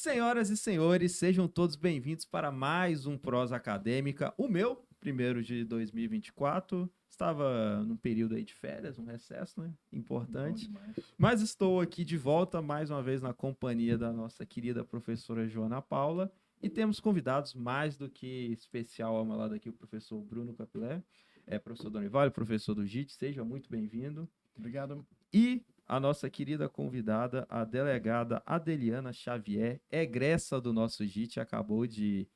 Senhoras e senhores, sejam todos bem-vindos para mais um Prosa Acadêmica. O meu, primeiro de 2024, estava num período aí de férias, um recesso, né? Importante. Mas estou aqui de volta mais uma vez na companhia da nossa querida professora Joana Paula. E temos convidados mais do que especial ao meu lado aqui, o professor Bruno Capilé, professor Donivalho, professor do JIT, seja muito bem-vindo. Obrigado. E a nossa querida convidada, a delegada Adeliana Xavier, egressa do nosso JIT, acabou de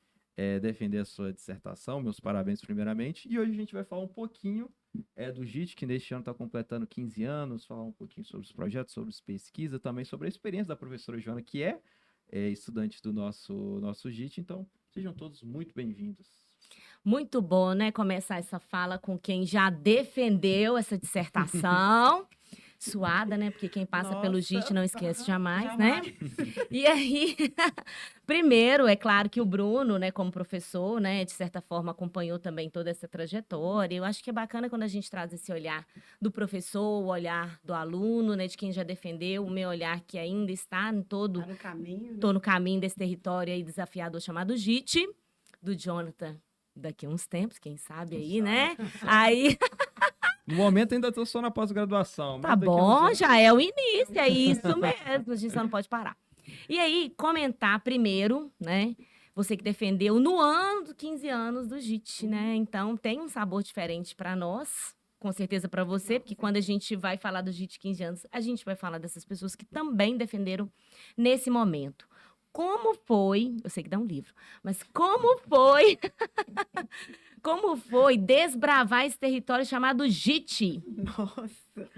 defender a sua dissertação. Meus parabéns primeiramente. E hoje a gente vai falar um pouquinho do JIT, que neste ano está completando 15 anos, falar um pouquinho sobre os projetos, sobre as pesquisas, também sobre a experiência da professora Joana, que é estudante do nosso JIT. Então, sejam todos muito bem-vindos. Muito bom, né? Começar essa fala com quem já defendeu essa dissertação. Suada, né? Porque quem passa pelo JIT não esquece jamais, né? E aí, primeiro, é claro que o Bruno, né, como professor, né, de certa forma acompanhou também toda essa trajetória. Eu acho que é bacana quando a gente traz esse olhar do professor, o olhar do aluno, né, de quem já defendeu, o meu olhar que ainda está em todo... Tá no caminho, né? Tô no caminho desse território aí desafiador chamado JIT, do Jonathan, daqui a uns tempos, quem sabe aí, né? Aí... No momento ainda estou só na pós-graduação. Tá bom, já é o início, é isso mesmo, a gente só não pode parar. E aí, comentar primeiro, né? Você que defendeu no ano dos 15 anos do JIT, né? Então, tem um sabor diferente para nós, com certeza para você, porque quando a gente vai falar do JIT 15 anos, a gente vai falar dessas pessoas que também defenderam nesse momento. Como foi, eu sei que dá um livro, mas como foi, como foi desbravar esse território chamado JIT? Nossa,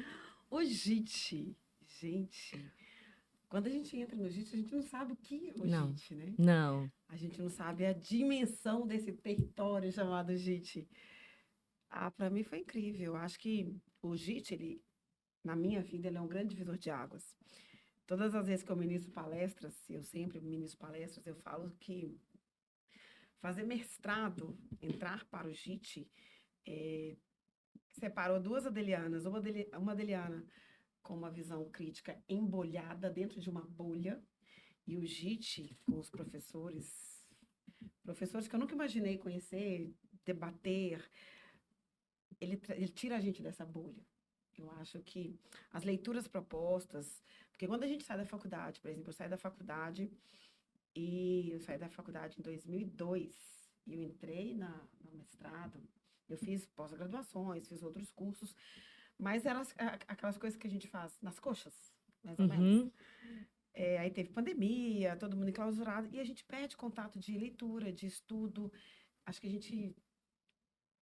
o JIT, gente, quando a gente entra no JIT, a gente não sabe o que é o JIT, né? Não. A gente não sabe a dimensão desse território chamado JIT. Para mim foi incrível. Eu acho que o JIT, ele, na minha vida, ele é um grande divisor de águas. Todas as vezes que eu ministro palestras, eu sempre ministro palestras, eu falo que fazer mestrado, entrar para o JIT, separou duas Adelianas, uma Adeliana com uma visão crítica embolhada dentro de uma bolha, e o JIT com os professores que eu nunca imaginei conhecer, debater, ele tira a gente dessa bolha. Eu acho que as leituras propostas, porque quando a gente sai da faculdade, por exemplo, eu saí da faculdade em 2002, e eu entrei no mestrado, eu fiz pós-graduações, fiz outros cursos, mas eram aquelas coisas que a gente faz nas coxas, mais ou menos. Aí teve pandemia, todo mundo enclausurado, e a gente perde contato de leitura, de estudo. Acho que a gente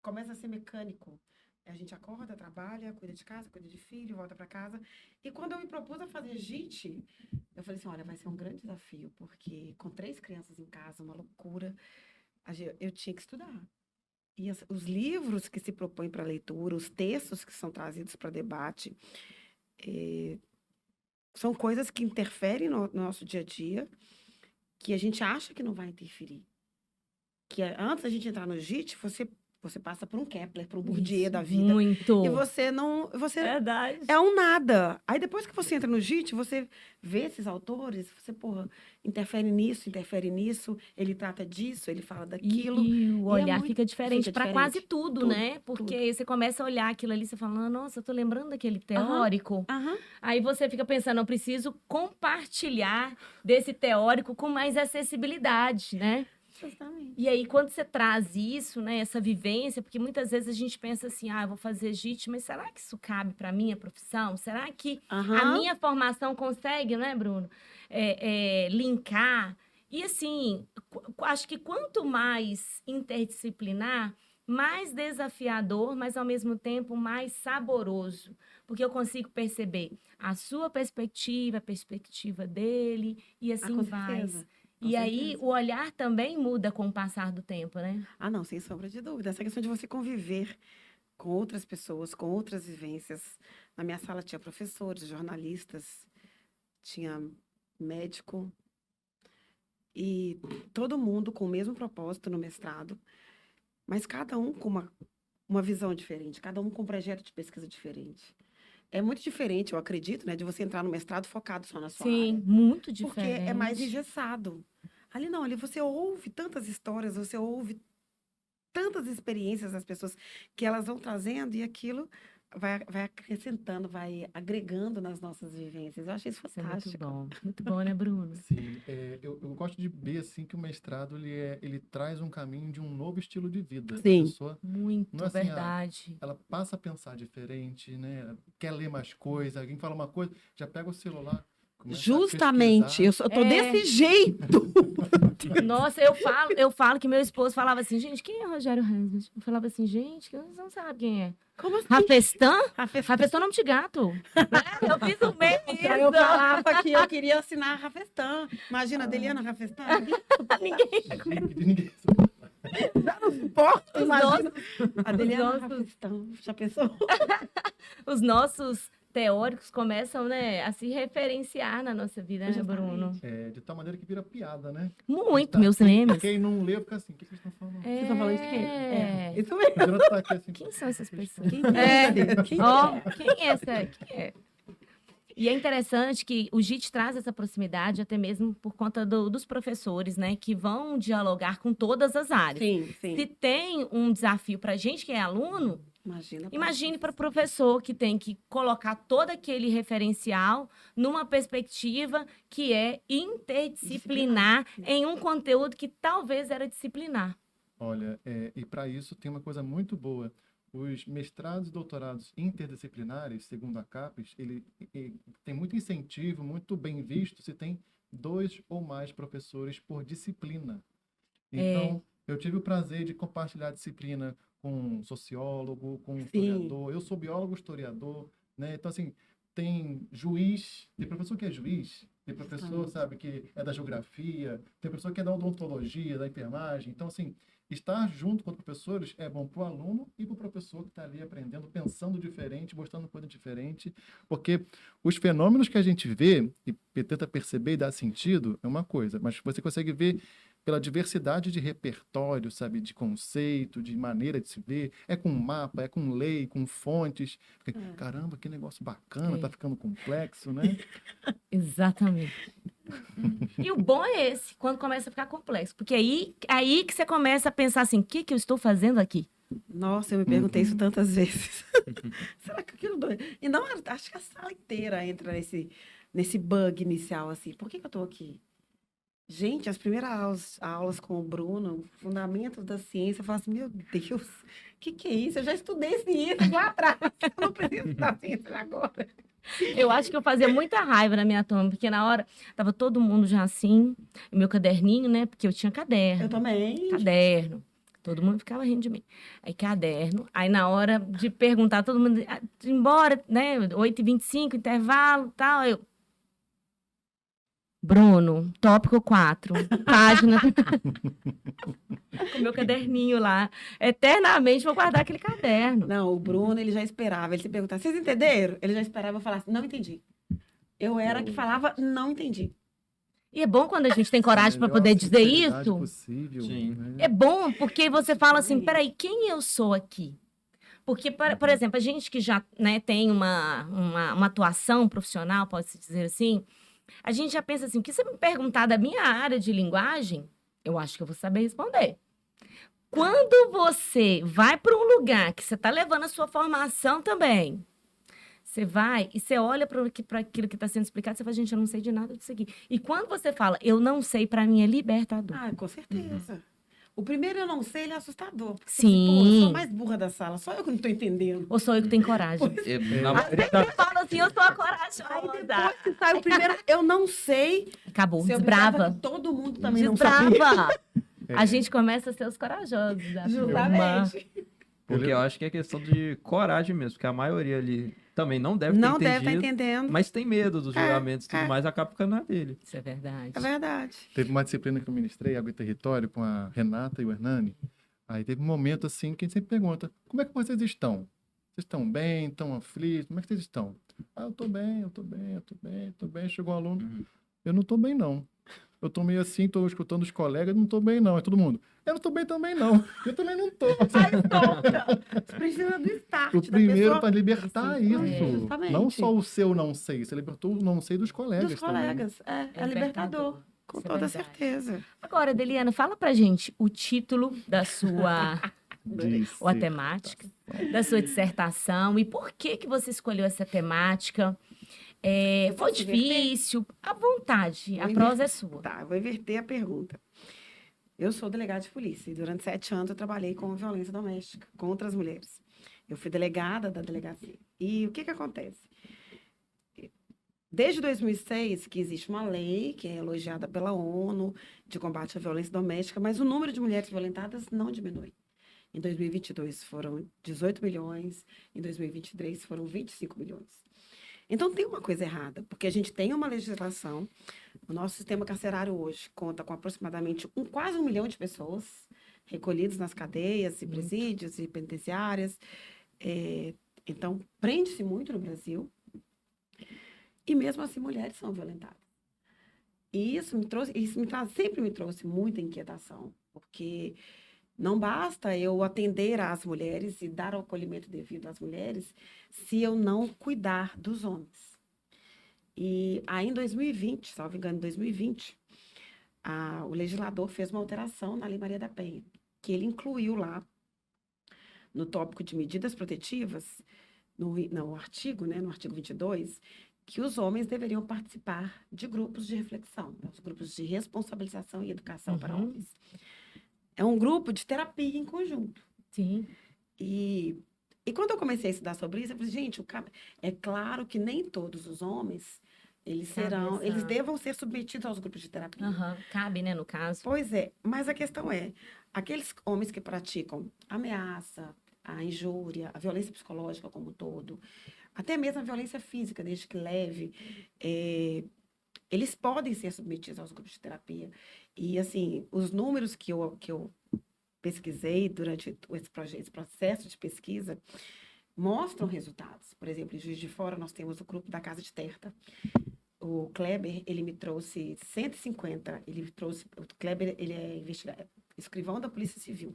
começa a ser mecânico. A gente acorda, trabalha, cuida de casa, cuida de filho, volta para casa. E quando eu me propus a fazer JIT, eu falei assim, olha, vai ser um grande desafio, porque com 3 crianças em casa, uma loucura, eu tinha que estudar. E os livros que se propõem para leitura, os textos que são trazidos para debate, são coisas que interferem no nosso dia a dia, que a gente acha que não vai interferir. Que antes da gente entrar no JIT, você passa por um Kepler, por um Bourdieu da vida. Muito. E você não... Verdade. É um nada. Aí depois que você entra no JIT, você vê esses autores, você, interfere nisso, ele trata disso, ele fala daquilo. E o olhar fica diferente para quase tudo, Tudo, né? Porque você começa a olhar aquilo ali, você fala, nossa, eu tô lembrando daquele teórico. Aí você fica pensando, eu preciso compartilhar desse teórico com mais acessibilidade, né? Exatamente. E aí, quando você traz isso, né, essa vivência, porque muitas vezes a gente pensa assim, eu vou fazer JIT, mas será que isso cabe para a minha profissão? Será que a minha formação consegue, né, Bruno, linkar? E assim, acho que quanto mais interdisciplinar, mais desafiador, mas ao mesmo tempo mais saboroso, porque eu consigo perceber a sua perspectiva, a perspectiva dele, e assim vai. E aí, o olhar também muda com o passar do tempo, né? Não, sem sombra de dúvida. Essa questão de você conviver com outras pessoas, com outras vivências. Na minha sala tinha professores, jornalistas, tinha médico, e todo mundo com o mesmo propósito no mestrado, mas cada um com uma visão diferente, cada um com um projeto de pesquisa diferente. É muito diferente, eu acredito, né, de você entrar no mestrado focado só na sua Sim, área. muito Porque diferente. é mais engessado. Ali não, ali você ouve tantas histórias, você ouve tantas experiências das pessoas que elas vão trazendo e aquilo vai acrescentando, vai agregando nas nossas vivências. Eu achei isso Isso é fantástico. muito bom, né, Bruno? Sim, eu gosto de ver assim que o mestrado ele traz um caminho de um novo estilo de vida. Sim. A pessoa Muito, não é assim, verdade. ela passa a pensar diferente, né? Quer ler mais coisa, alguém fala uma coisa, já pega o celular. começa a Justamente, pesquisar. eu tô desse jeito. Nossa, eu falo que meu esposo falava assim, gente, quem é Rogério Resnick? Eu falava assim, gente, que você não sabe quem é. Como assim? Rafestan? Rafestan. Rafestan é nome de gato. Eu fiz o mesmo. Então, eu falava que eu queria assinar a Rafestan. Imagina, a Deliana Rafestan. Ninguém Já não suporto, imagina. A Deliana nossos- Rafestan. Já pensou? Os nossos teóricos começam, né, a se referenciar na nossa vida, né, Justamente. Bruno? de tal maneira que vira piada, né? Muito, Tá, meus memes. Quem não lê fica assim, o que vocês estão falando? Vocês estão falando de quem? É. Isso mesmo. O Jonathan tá aqui assim. Quem são essas pessoas? Quem é? Quem Ó, é? quem é essa? Quem é? E é interessante que o JIT traz essa proximidade até mesmo por conta dos professores, né? Que vão dialogar com todas as áreas. Sim, sim. Se tem um desafio para a gente que é aluno, imagine para o professor que tem que colocar todo aquele referencial numa perspectiva que é interdisciplinar em um conteúdo que talvez era disciplinar. Olha, e para isso tem uma coisa muito boa. Os mestrados e doutorados interdisciplinares, segundo a CAPES, ele tem muito incentivo, muito bem visto, se tem 2 ou mais professores por disciplina. Então, eu tive o prazer de compartilhar a disciplina com um sociólogo, com um historiador. Eu sou biólogo historiador, né? Então, assim, tem juiz, tem professor que é juiz, tem professor, sabe, que é da geografia, tem professor que é da odontologia, da enfermagem. Então, assim, estar junto com os professores é bom para o aluno e para o professor que está ali aprendendo, pensando diferente, mostrando coisa diferente, porque os fenômenos que a gente vê e tenta perceber e dar sentido é uma coisa, mas você consegue ver pela diversidade de repertório, sabe, de conceito, de maneira de se ver, é com mapa, é com lei, com fontes. Caramba, que negócio bacana, tá ficando complexo, né? Exatamente. E o bom é esse, quando começa a ficar complexo. Porque aí que você começa a pensar assim, o que eu estou fazendo aqui? Nossa, eu me perguntei isso tantas vezes. Será que aquilo doido? E não, acho que a sala inteira entra nesse bug inicial, assim. Por que eu estou aqui? Gente, as primeiras aulas com o Bruno, Fundamentos da Ciência, eu falo assim, meu Deus, o que é isso? Eu já estudei ciência lá atrás, eu não preciso estudar ciência agora. Eu acho que eu fazia muita raiva na minha turma, porque na hora tava todo mundo já assim, meu caderninho, né? Porque eu tinha caderno. Eu também. Caderno. Todo mundo ficava rindo de mim. Aí, caderno. Aí, na hora de perguntar, todo mundo, embora, né? 8h25, intervalo, tal. Eu, Bruno, tópico 4, página. Com meu caderninho lá. Eternamente vou guardar aquele caderno. Não, o Bruno, ele já esperava. Ele se perguntava, vocês entenderam? Ele já esperava eu falar assim, não entendi. Eu era que falava, não entendi. E é bom quando a gente tem coragem para poder dizer isso. Possível, Sim. né? É bom porque você fala assim, peraí, quem eu sou aqui? Porque, por exemplo, a gente que já, né, tem uma atuação profissional, pode-se dizer assim, a gente já pensa assim, o que você me perguntar da minha área de linguagem, eu acho que eu vou saber responder. Quando você vai para um lugar que você está levando a sua formação também, você vai e você olha para aquilo que está sendo explicado, você fala, gente, eu não sei de nada disso aqui. E quando você fala, eu não sei, para mim é libertador. Ah, com certeza. O primeiro eu não sei, ele é assustador. Porque Sim. Pô, eu sou a mais burra da sala, só eu que não estou entendendo. Ou sou eu que tenho coragem? Eu falo assim, eu sou a corajosa. Aí depois que sai o primeiro, eu não sei. Acabou, Se eu pensava desbrava. que todo mundo também não sabia. Desbrava. A gente começa a ser os corajosos da turma. Justamente. Porque eu acho que é questão de coragem mesmo, porque a maioria ali também não deve ter Não deve estar entendido, entendendo. mas tem medo dos julgamentos e tudo mais, acaba ficando na dele. Isso é verdade. É verdade. Teve uma disciplina que eu ministrei, Água e Território, com a Renata e o Hernani. Aí teve um momento assim que a gente sempre pergunta, como é que vocês estão? Vocês estão bem? Estão aflitos? Como é que vocês estão? Ah, eu tô bem, eu tô bem, eu tô bem, eu tô bem. Chegou um aluno, eu não tô bem não. eu tô meio assim, tô escutando os colegas, não tô bem não. É todo mundo, eu não tô bem também não. Eu também não tô. Aí solta. Você precisa do start O da primeiro pessoa. para libertar isso. Justamente. Não só o seu não sei, você libertou o não sei dos colegas Dos também. colegas. É libertador. Com Isso é toda verdade. certeza. Agora, Deliana, fala pra gente o título da sua... ou a temática da sua dissertação e por que que você escolheu essa temática. Foi posso inverter? difícil? À vontade, Vou a prosa inverter. é sua. Tá, eu vou inverter a pergunta. Eu sou delegada de polícia e durante 7 anos eu trabalhei com violência doméstica contra as mulheres. Eu fui delegada da delegacia. E o que acontece? Desde 2006 que existe uma lei que é elogiada pela ONU de combate à violência doméstica, mas o número de mulheres violentadas não diminui. Em 2022 foram 18 milhões, em 2023 foram 25 milhões. Então tem uma coisa errada, porque a gente tem uma legislação, o nosso sistema carcerário hoje conta com aproximadamente quase 1 milhão de pessoas recolhidas nas cadeias e presídios e penitenciárias. Então, prende-se muito no Brasil. E mesmo assim, mulheres são violentadas. E sempre me trouxe muita inquietação, porque não basta eu atender às mulheres e dar o acolhimento devido às mulheres se eu não cuidar dos homens. E aí, em 2020, salvo engano, em 2020, o legislador fez uma alteração na Lei Maria da Penha, que ele incluiu lá, no tópico de medidas protetivas, no artigo 22, que os homens deveriam participar de grupos de reflexão, os grupos de responsabilização e educação para homens. É um grupo de terapia em conjunto. Sim. E quando eu comecei a estudar sobre isso, eu falei, gente, é claro que nem todos os homens, eles devam ser submetidos aos grupos de terapia. Cabe, né, no caso. Pois é, mas a questão é, aqueles homens que praticam ameaça, a injúria, a violência psicológica como um todo, até mesmo a violência física, desde que leve, eles podem ser submetidos aos grupos de terapia. E, assim, os números que eu pesquisei durante esse processo de pesquisa mostram resultados. Por exemplo, em Juiz de Fora, nós temos o grupo da Casa de Terta. O Kleber, ele me trouxe 150. O Kleber, ele é escrivão da Polícia Civil.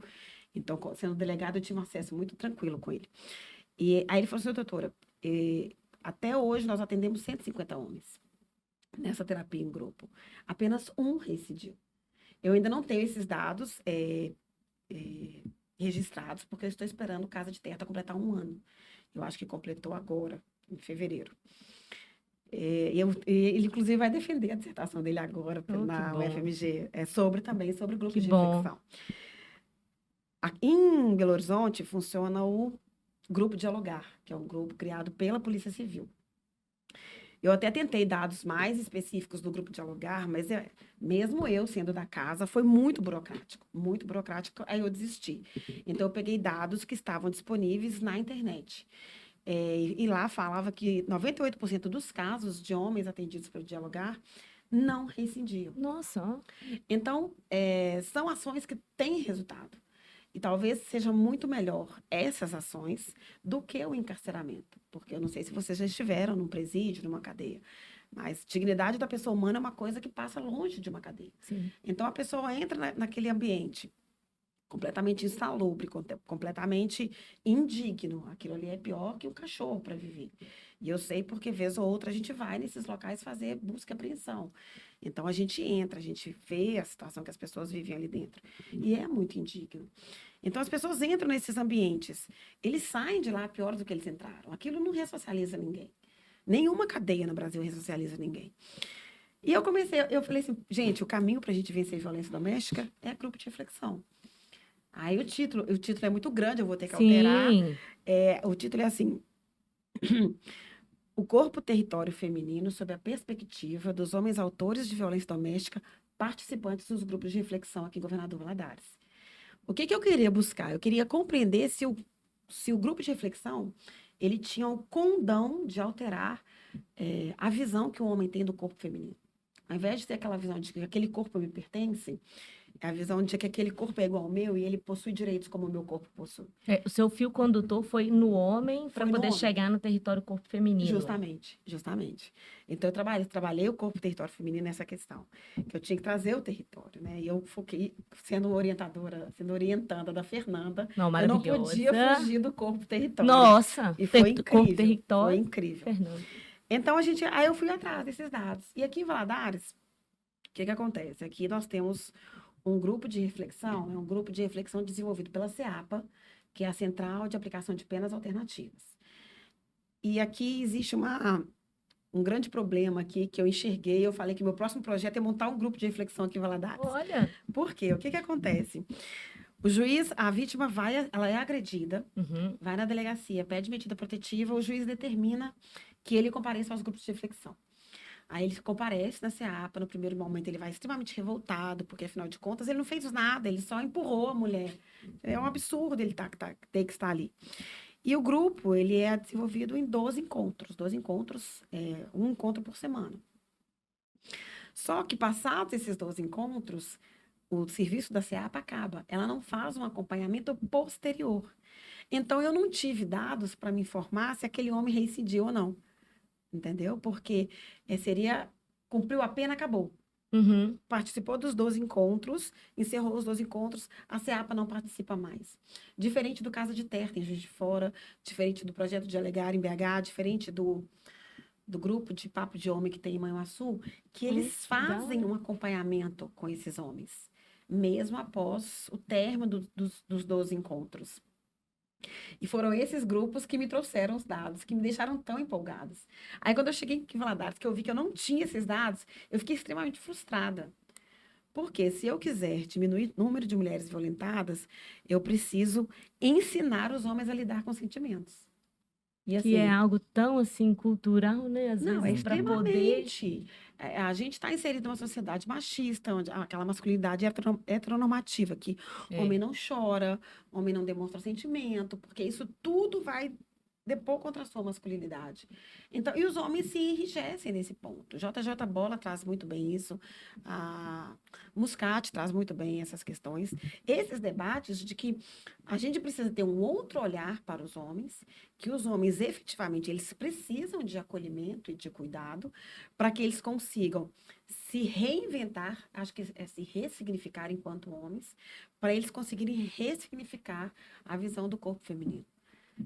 Então, sendo delegado, eu tive um acesso muito tranquilo com ele. E aí ele falou assim, doutora, até hoje nós atendemos 150 homens nessa terapia em grupo. Apenas um reincidiu. Eu ainda não tenho esses dados registrados, porque eu estou esperando o Casa de Terta completar 1 ano. Eu acho que completou agora, em fevereiro. Ele, inclusive, vai defender a dissertação dele agora na UFMG. Também sobre grupos de reflexão. Em Belo Horizonte, funciona o Grupo Dialogar, que é um grupo criado pela Polícia Civil. Eu até tentei dados mais específicos do Grupo Dialogar, mas mesmo eu, sendo da casa, foi muito burocrático, aí eu desisti. Então, eu peguei dados que estavam disponíveis na internet. E lá falava que 98% dos casos de homens atendidos pelo Dialogar não rescindiam. Nossa! Então, são ações que têm resultado. E talvez seja muito melhor essas ações do que o encarceramento. Porque eu não sei se vocês já estiveram num presídio, numa cadeia, mas dignidade da pessoa humana é uma coisa que passa longe de uma cadeia. Sim. Então, a pessoa entra naquele ambiente completamente insalubre, completamente indigno. Aquilo ali é pior que um cachorro para viver. E eu sei porque, vez ou outra, a gente vai nesses locais fazer busca e apreensão. Então, a gente entra, a gente vê a situação que as pessoas vivem ali dentro. E é muito indigno. Então, as pessoas entram nesses ambientes. Eles saem de lá pior do que eles entraram. Aquilo não ressocializa ninguém. Nenhuma cadeia no Brasil ressocializa ninguém. E eu falei assim, gente, o caminho para a gente vencer a violência doméstica é grupo de reflexão. Aí o título é muito grande, eu vou ter que alterar. O título é assim... O corpo território feminino sob a perspectiva dos homens autores de violência doméstica participantes dos grupos de reflexão aqui em Governador Valadares. O que eu queria buscar? Eu queria compreender se o grupo de reflexão ele tinha o condão de alterar a visão que o homem tem do corpo feminino. Ao invés de ter aquela visão de que aquele corpo me pertence, É a visão de que aquele corpo é igual ao meu e ele possui direitos como o meu corpo possui. O seu fio condutor foi no homem para Foi no poder homem. chegar no território corpo feminino. Justamente. Então, eu trabalhei o corpo território feminino nessa questão, que eu tinha que trazer o território, né? E eu foquei, sendo orientada da Fernanda, Não, eu não maravilhosa. podia fugir do corpo território. Nossa! E foi incrível. Corpo território. Foi incrível. Fernanda. Então, aí eu fui atrás desses dados. E aqui em Valadares, o que acontece? Aqui nós temos um grupo de reflexão, é um grupo de reflexão desenvolvido pela CEAPA, que é a Central de Aplicação de Penas Alternativas. E aqui existe um grande problema aqui que eu enxerguei. Eu falei que meu próximo projeto é montar um grupo de reflexão aqui em Valadares. Olha! Por quê? O que acontece? O juiz, a vítima ela é agredida, vai na delegacia, pede medida protetiva, o juiz determina que ele compareça aos grupos de reflexão. Aí ele comparece na CEAPA, no primeiro momento ele vai extremamente revoltado, porque afinal de contas ele não fez nada, ele só empurrou a mulher. É um absurdo ele ter que estar ali. E o grupo, ele é desenvolvido em 12 encontros. 12 encontros, um encontro por semana. Só que passados esses 12 encontros, o serviço da CEAPA acaba. Ela não faz um acompanhamento posterior. Então, eu não tive dados para me informar se aquele homem reincidiu ou não. Entendeu? Porque cumpriu a pena, acabou. Participou dos 12 encontros, encerrou os 12 encontros, a CEAPA não participa mais. Diferente do caso de Terra, em Juiz de Fora, diferente do projeto de Alegar em BH, diferente do grupo de Papo de Homem que tem em Manhuaçu, que eles fazem um acompanhamento com esses homens, mesmo após o término dos 12 encontros. E foram esses grupos que me trouxeram os dados, que me deixaram tão empolgados. Aí, quando eu cheguei aqui em Valadares, que eu vi que eu não tinha esses dados, eu fiquei extremamente frustrada. Porque se eu quiser diminuir o número de mulheres violentadas, eu preciso ensinar os homens a lidar com sentimentos. E, assim, que é algo tão, assim, cultural, né? Às não, vezes, para poder... A gente está inserido numa sociedade machista, onde aquela masculinidade heteronormativa, que homem não chora, homem não demonstra sentimento, porque isso tudo vai depor contra a sua masculinidade. Então, e os homens se enrijecem nesse ponto. JJ Bola traz muito bem isso, a Muscat traz muito bem essas questões. Esses debates de que a gente precisa ter um outro olhar para os homens, que os homens efetivamente eles precisam de acolhimento e de cuidado para que eles consigam se reinventar, acho que é se ressignificar enquanto homens, para eles conseguirem ressignificar a visão do corpo feminino.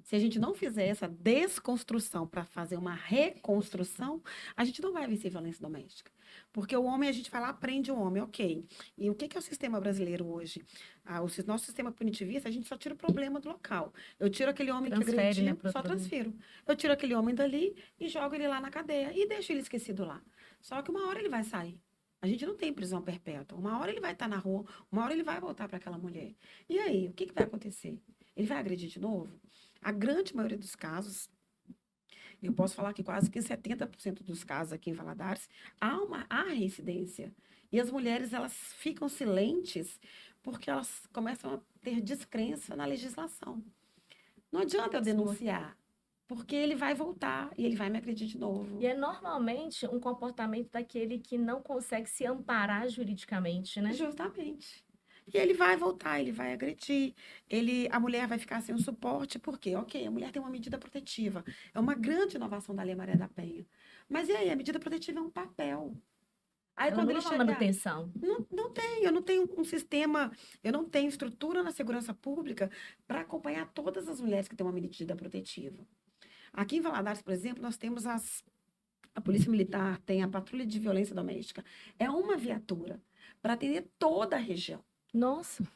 Se a gente não fizer essa desconstrução para fazer uma reconstrução, a gente não vai vencer violência doméstica. Porque o homem, a gente vai lá, prende o homem, ok. E o que é o sistema brasileiro hoje? O nosso sistema punitivista, a gente só tira o problema do local. Eu tiro aquele homem que agrediu, né, só transfiro. Eu tiro aquele homem dali e jogo ele lá na cadeia e deixo ele esquecido lá. Só que uma hora ele vai sair. A gente não tem prisão perpétua. Uma hora ele vai estar na rua, uma hora ele vai voltar para aquela mulher. E aí, o que vai acontecer? Ele vai agredir de novo? A grande maioria dos casos, eu posso falar que quase que 70% dos casos aqui em Valadares, há reincidência. E as mulheres, elas ficam silentes porque elas começam a ter descrença na legislação. Não adianta eu denunciar, porque ele vai voltar e ele vai me agredir de novo. E é normalmente um comportamento daquele que não consegue se amparar juridicamente, né? Justamente. E ele vai voltar, ele vai agredir, a mulher vai ficar sem o suporte, por quê? Ok, a mulher tem uma medida protetiva, é uma grande inovação da Lei Maria da Penha. Mas e aí, a medida protetiva é um papel. Aí, quando ele chega, manutenção. Não tem, eu não tenho um sistema, eu não tenho estrutura na segurança pública para acompanhar todas as mulheres que têm uma medida protetiva. Aqui em Valadares, por exemplo, nós temos a Polícia Militar, tem a Patrulha de Violência Doméstica. É uma viatura para atender toda a região. Nossa!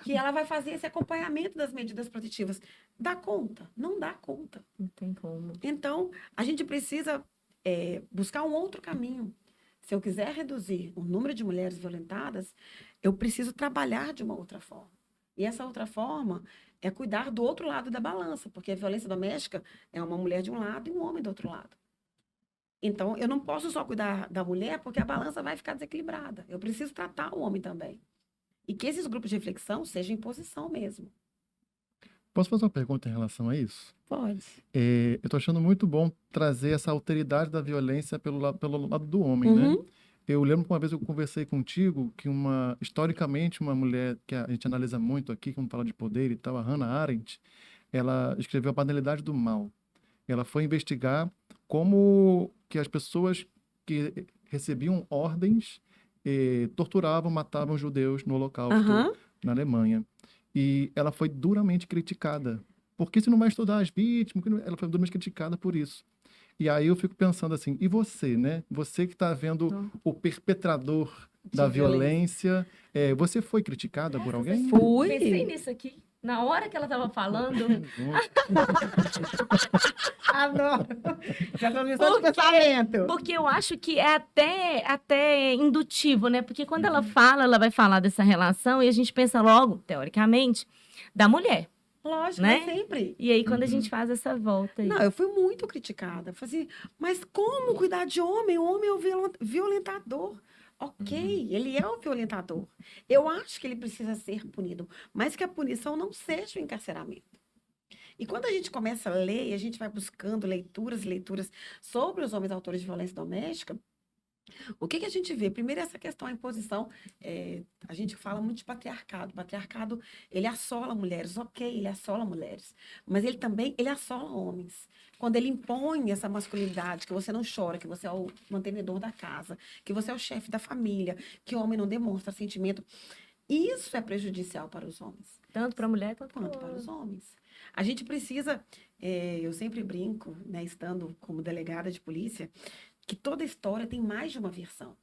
Que ela vai fazer esse acompanhamento das medidas protetivas. Dá conta? Não dá conta. Não tem como. Então, a gente precisa buscar um outro caminho. Se eu quiser reduzir o número de mulheres violentadas, eu preciso trabalhar de uma outra forma. E essa outra forma é cuidar do outro lado da balança, porque a violência doméstica é uma mulher de um lado e um homem do outro lado. Então, eu não posso só cuidar da mulher, porque a balança vai ficar desequilibrada. Eu preciso tratar o homem também. E que esses grupos de reflexão sejam em posição mesmo. Posso fazer uma pergunta em relação a isso? Pode. Eu estou achando muito bom trazer essa alteridade da violência pelo lado do homem, né? Eu lembro que uma vez eu conversei contigo que historicamente, uma mulher que a gente analisa muito aqui, quando fala de poder e tal, a Hannah Arendt, ela escreveu A Banalidade do Mal. Ela foi investigar como que as pessoas que recebiam ordens torturavam, matavam judeus no Holocausto na Alemanha. E ela foi duramente criticada. Por que você não vai estudar as vítimas? Ela foi duramente criticada por isso. E aí eu fico pensando assim, e você, né? Você que está vendo o perpetrador da violência, você foi criticada por alguém? Fui. Pensei nisso aqui. Na hora que ela estava falando. Adoro. Já começou de pensamento. Porque eu acho que é até indutivo, né? Porque quando ela fala, ela vai falar dessa relação e a gente pensa logo, teoricamente, da mulher. Lógico, né? Sempre. E aí, quando a gente faz essa volta aí. Não, eu fui muito criticada. Falei assim, mas como cuidar de homem? O homem é o violentador. Ok, ele é o violentador. Eu acho que ele precisa ser punido, mas que a punição não seja o encarceramento. E quando a gente começa a ler, a gente vai buscando leituras sobre os homens autores de violência doméstica, o que a gente vê? Primeiro, essa questão da imposição. A gente fala muito de patriarcado. O patriarcado, ele assola mulheres. Ok, ele assola mulheres. Mas ele também, ele assola homens. Quando ele impõe essa masculinidade, que você não chora, que você é o mantenedor da casa, que você é o chefe da família, que o homem não demonstra sentimento. Isso é prejudicial para os homens. Tanto para a mulher quanto para os homens. A gente precisa, eu sempre brinco, né, estando como delegada de polícia, que toda história tem mais de uma versão.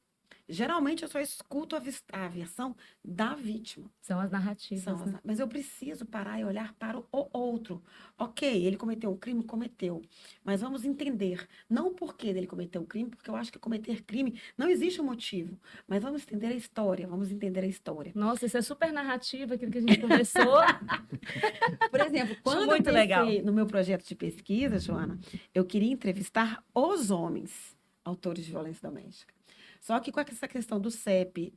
Geralmente, eu só escuto a versão da vítima. São as narrativas, né? Mas eu preciso parar e olhar para o outro. Ok, ele cometeu um crime? Cometeu. Mas vamos entender, não o porquê dele cometer um crime, porque eu acho que cometer crime não existe um motivo. Mas vamos entender a história, Nossa, isso é super narrativa, aquilo que a gente conversou. Por exemplo, quando eu pensei no meu projeto de pesquisa, Joana, eu queria entrevistar os homens autores de violência doméstica. Só que com essa questão do CEP,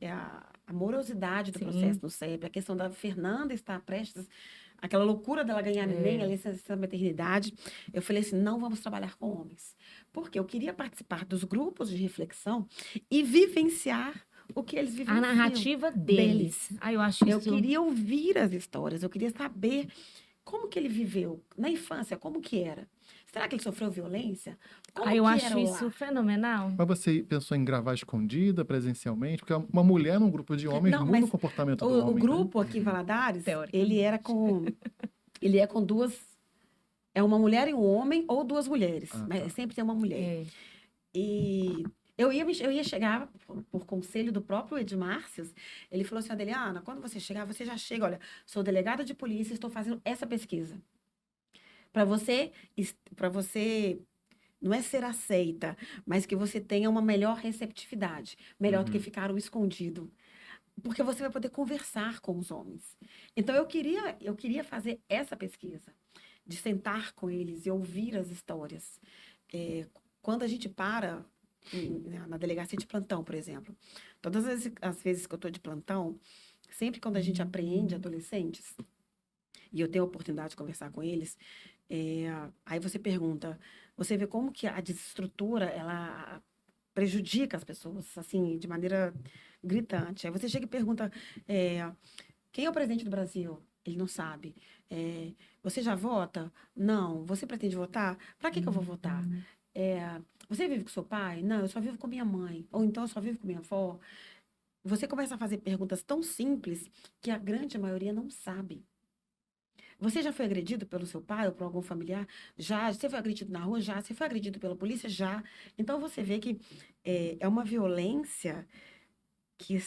a morosidade do processo no CEP, a questão da Fernanda estar prestes, aquela loucura dela ganhar neném, a licença da maternidade, eu falei assim, não vamos trabalhar com homens. Porque eu queria participar dos grupos de reflexão e vivenciar o que eles vivenciam. A narrativa deles. Eu acho isso... Eu queria ouvir as histórias, eu queria saber como que ele viveu na infância, como que era. Será que ele sofreu violência? Eu acho isso fenomenal. Mas você pensou em gravar escondida, presencialmente? Porque uma mulher num grupo de homens muda o comportamento do homem. O grupo aqui em Valadares, ele é com duas... É uma mulher e um homem ou duas mulheres. Mas sempre tem uma mulher. E eu ia chegar, por conselho do próprio Edmárcios, ele falou assim, Adeliana, quando você chegar, você já chega, olha, sou delegada de polícia, estou fazendo essa pesquisa. Para você não é ser aceita, mas que você tenha uma melhor receptividade, melhor do que ficar escondido. Porque você vai poder conversar com os homens. Então, eu queria fazer essa pesquisa, de sentar com eles e ouvir as histórias. Quando a gente para na delegacia de plantão, por exemplo, todas as vezes que eu estou de plantão, sempre quando a gente apreende adolescentes, e eu tenho a oportunidade de conversar com eles, aí você pergunta, você vê como que a desestrutura, ela prejudica as pessoas, assim, de maneira gritante. Aí você chega e pergunta, quem é o presidente do Brasil? Ele não sabe. Você já vota? Não. Você pretende votar? Para que eu vou votar? Você vive com seu pai? Não, eu só vivo com minha mãe. Ou então eu só vivo com minha avó. Você começa a fazer perguntas tão simples que a grande maioria não sabe. Você já foi agredido pelo seu pai ou por algum familiar? Já. Você foi agredido na rua? Já. Você foi agredido pela polícia? Já. Então, você vê que é uma violência que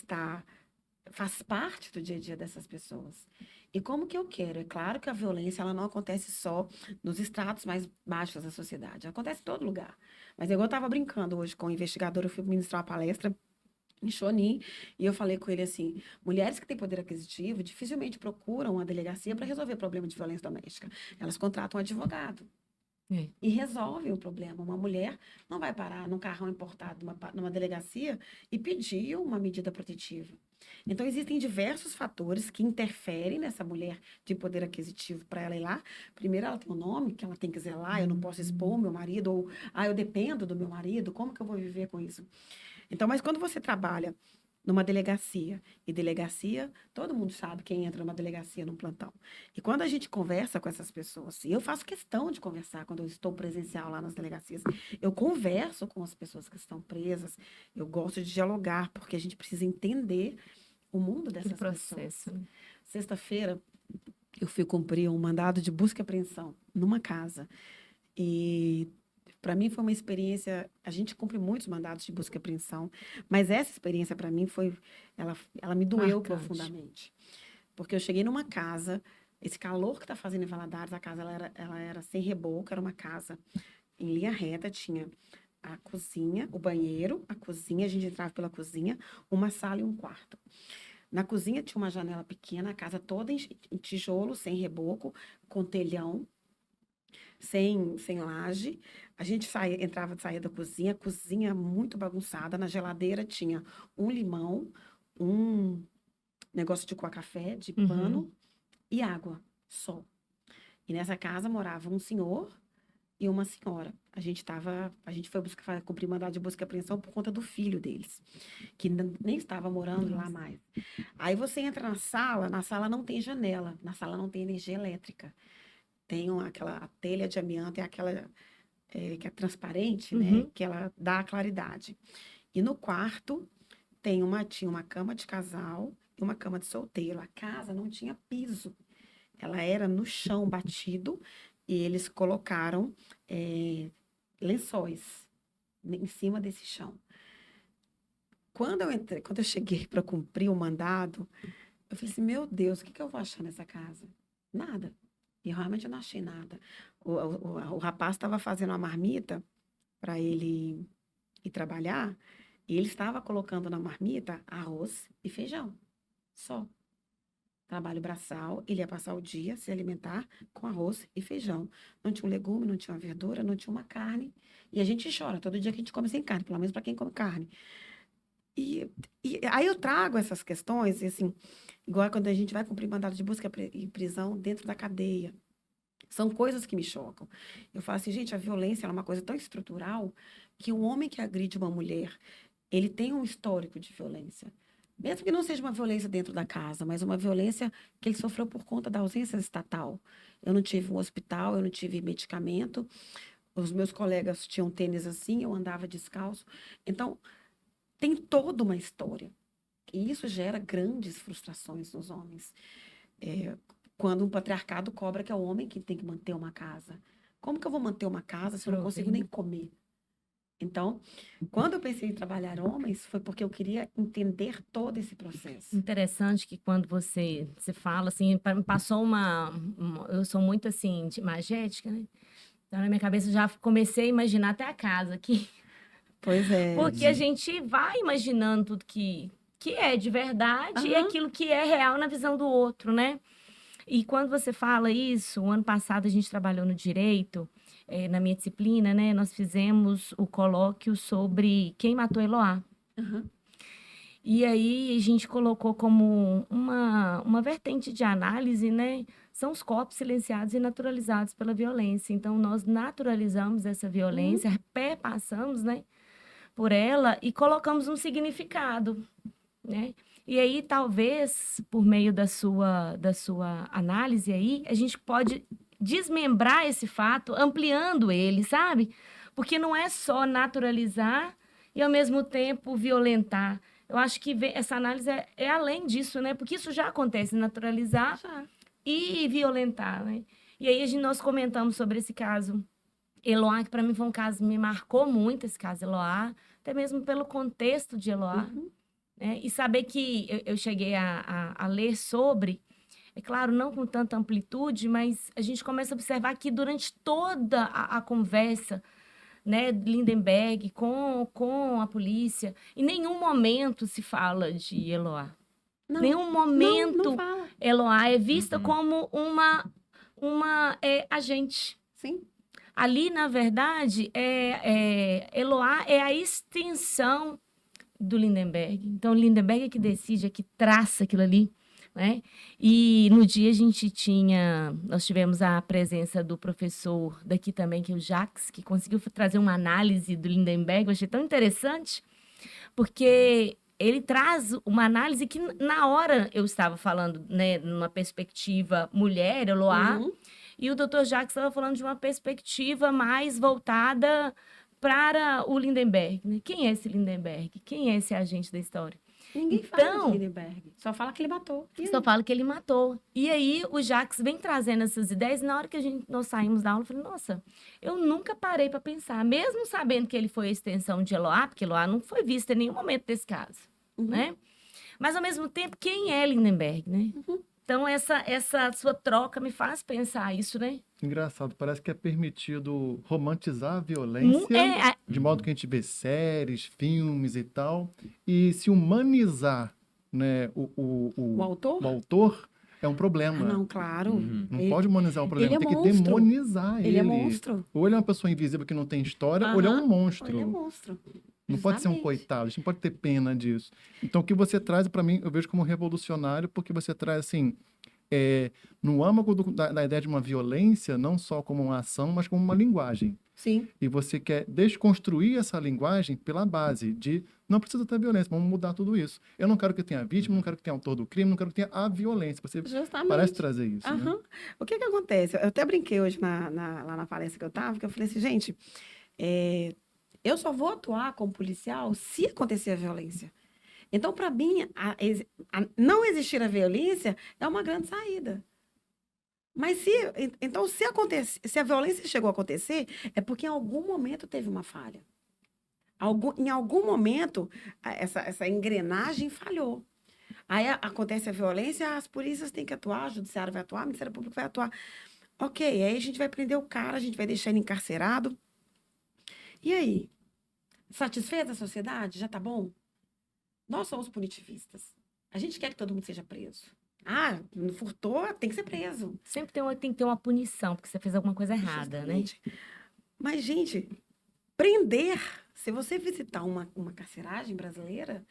faz parte do dia a dia dessas pessoas. E como que eu quero? É claro que a violência ela não acontece só nos estratos mais baixos da sociedade. Ela acontece em todo lugar. Mas eu estava brincando hoje com o investigador, eu fui ministrar uma palestra em Chonim, e eu falei com ele assim, mulheres que têm poder aquisitivo dificilmente procuram a delegacia para resolver problema de violência doméstica. Elas contratam um advogado. E resolvem o problema. Uma mulher não vai parar num carrão importado numa delegacia e pedir uma medida protetiva. Então, existem diversos fatores que interferem nessa mulher de poder aquisitivo para ela ir lá. Primeiro, ela tem um nome que ela tem que zelar, eu não posso expor o meu marido, ou eu dependo do meu marido, como que eu vou viver com isso? Então, mas quando você trabalha numa delegacia, e delegacia, todo mundo sabe quem entra numa delegacia, num plantão. E quando a gente conversa com essas pessoas, e eu faço questão de conversar quando eu estou presencial lá nas delegacias, eu converso com as pessoas que estão presas, eu gosto de dialogar, porque a gente precisa entender o mundo dessas processo. pessoas. Sexta-feira, eu fui cumprir um mandado de busca e apreensão numa casa. E para mim foi uma experiência, a gente cumpre muitos mandados de busca e apreensão, mas essa experiência para mim ela me doeu profundamente. Porque eu cheguei numa casa, esse calor que está fazendo em Valadares, a casa ela era sem reboco, era uma casa em linha reta, tinha a cozinha, o banheiro, a cozinha, a gente entrava pela cozinha, uma sala e um quarto. Na cozinha tinha uma janela pequena, a casa toda em tijolo, sem reboco, com telhão, sem laje. A gente entrava e saía da cozinha muito bagunçada. Na geladeira tinha um limão, um negócio de coar café, de pano e água, só. E nessa casa morava um senhor e uma senhora. A gente foi cumprir mandado de busca e apreensão por conta do filho deles, que nem estava morando lá mais. Aí você entra na sala não tem janela, na sala não tem energia elétrica. Tem aquela telha de amianto, é aquela que é transparente, né? Que ela dá a claridade. E no quarto tinha uma cama de casal e uma cama de solteiro. A casa não tinha piso. Ela era no chão batido e eles colocaram lençóis em cima desse chão. Quando eu cheguei para cumprir o mandado, eu falei assim, meu Deus, o que eu vou achar nessa casa? Nada. E realmente eu não achei nada. O rapaz estava fazendo uma marmita para ele ir trabalhar e ele estava colocando na marmita arroz e feijão. Só. Trabalho braçal, ele ia passar o dia se alimentar com arroz e feijão. Não tinha um legume, não tinha uma verdura, não tinha uma carne. E a gente chora todo dia que a gente come sem carne, pelo menos para quem come carne. E aí eu trago essas questões, assim, igual quando a gente vai cumprir mandado de busca e prisão dentro da cadeia. São coisas que me chocam. Eu falo assim, gente, a violência é uma coisa tão estrutural que um homem que agride uma mulher, ele tem um histórico de violência. Mesmo que não seja uma violência dentro da casa, mas uma violência que ele sofreu por conta da ausência estatal. Eu não tive um hospital, eu não tive medicamento. Os meus colegas tinham tênis assim, eu andava descalço. Então, tem toda uma história. E isso gera grandes frustrações nos homens. Quando um patriarcado cobra que é o homem que tem que manter uma casa. Como que eu vou manter uma casa se eu não consigo nem comer? Então, quando eu pensei em trabalhar homens, foi porque eu queria entender todo esse processo. Interessante que quando você fala, assim, passou eu sou muito, assim, imagética, né? Então, na minha cabeça, eu já comecei a imaginar até a casa aqui. Pois é. Porque a gente vai imaginando tudo que é de verdade e aquilo que é real na visão do outro, né? E quando você fala isso, o ano passado a gente trabalhou no direito, na minha disciplina, né? Nós fizemos o colóquio sobre quem matou Eloá. E aí a gente colocou como uma vertente de análise, né? São os corpos silenciados e naturalizados pela violência. Então, nós naturalizamos essa violência, perpassamos, né? Por ela e colocamos um significado, né? E aí, talvez, por meio da sua análise aí, a gente pode desmembrar esse fato, ampliando ele, sabe? Porque não é só naturalizar e, ao mesmo tempo, violentar. Eu acho que essa análise é além disso, né? Porque isso já acontece, naturalizar e violentar, né? E aí, nós comentamos sobre esse caso Eloá, que para mim foi um caso que me marcou muito, esse caso Eloá, até mesmo pelo contexto de Eloá. Né? E saber que eu cheguei a ler sobre, é claro, não com tanta amplitude, mas a gente começa a observar que durante toda a conversa, né, Lindenberg com a polícia, em nenhum momento se fala de Eloá. Não, nenhum momento não fala. Eloá é vista como uma agente. Sim. Ali, na verdade, Eloá é a extensão do Lindenberg. Então, o Lindenberg é que decide, é que traça aquilo ali, né? E no dia nós tivemos a presença do professor daqui também, que é o Jacques, que conseguiu trazer uma análise do Lindenberg. Eu achei tão interessante, porque ele traz uma análise que na hora eu estava falando, né, numa perspectiva mulher, Eloá, e o Dr. Jacques estava falando de uma perspectiva mais voltada para o Lindenberg, né? Quem é esse Lindenberg? Quem é esse agente da história? Ninguém fala de Lindenberg, só fala que ele matou. Só fala que ele matou. E aí o Jacques vem trazendo essas ideias, e na hora que nós saímos da aula, eu falei, nossa, eu nunca parei para pensar, mesmo sabendo que ele foi a extensão de Eloá, porque Eloá não foi vista em nenhum momento desse caso, né? Mas, ao mesmo tempo, quem é Lindenberg, né? Então, essa sua troca me faz pensar isso, né? Engraçado, parece que é permitido romantizar a violência, de modo que a gente vê séries, filmes e tal, e se humanizar, né, o autor é um problema. Não, claro. Não pode humanizar o problema, tem que demonizar ele. Ele é monstro. Ou ele é uma pessoa invisível que não tem história, ou ele é um monstro. Ele é monstro. Não pode ser um coitado, a gente não pode ter pena disso. Então, o que você traz, para mim, eu vejo como revolucionário, porque você traz, assim, no âmago da ideia de uma violência, não só como uma ação, mas como uma linguagem. Sim. E você quer desconstruir essa linguagem pela base de não precisa ter violência, vamos mudar tudo isso. Eu não quero que tenha vítima, não quero que tenha autor do crime, não quero que tenha a violência. Você parece trazer isso. Né? O que acontece? Eu até brinquei hoje lá na palestra que eu estava, que eu falei assim, gente, eu só vou atuar como policial se acontecer a violência. Então, para mim, não existir a violência é uma grande saída. Mas se a violência chegou a acontecer, é porque em algum momento teve uma falha. Em algum momento, essa engrenagem falhou. Aí acontece a violência, as polícias têm que atuar, o judiciário vai atuar, o Ministério Público vai atuar. Ok, aí a gente vai prender o cara, a gente vai deixar ele encarcerado. E aí? Satisfez a sociedade? Já tá bom? Nós somos punitivistas. A gente quer que todo mundo seja preso. Não furtou, tem que ser preso. Sempre tem que ter uma punição, porque você fez alguma coisa errada, justamente, né? Mas, gente, prender, se você visitar uma carceragem brasileira,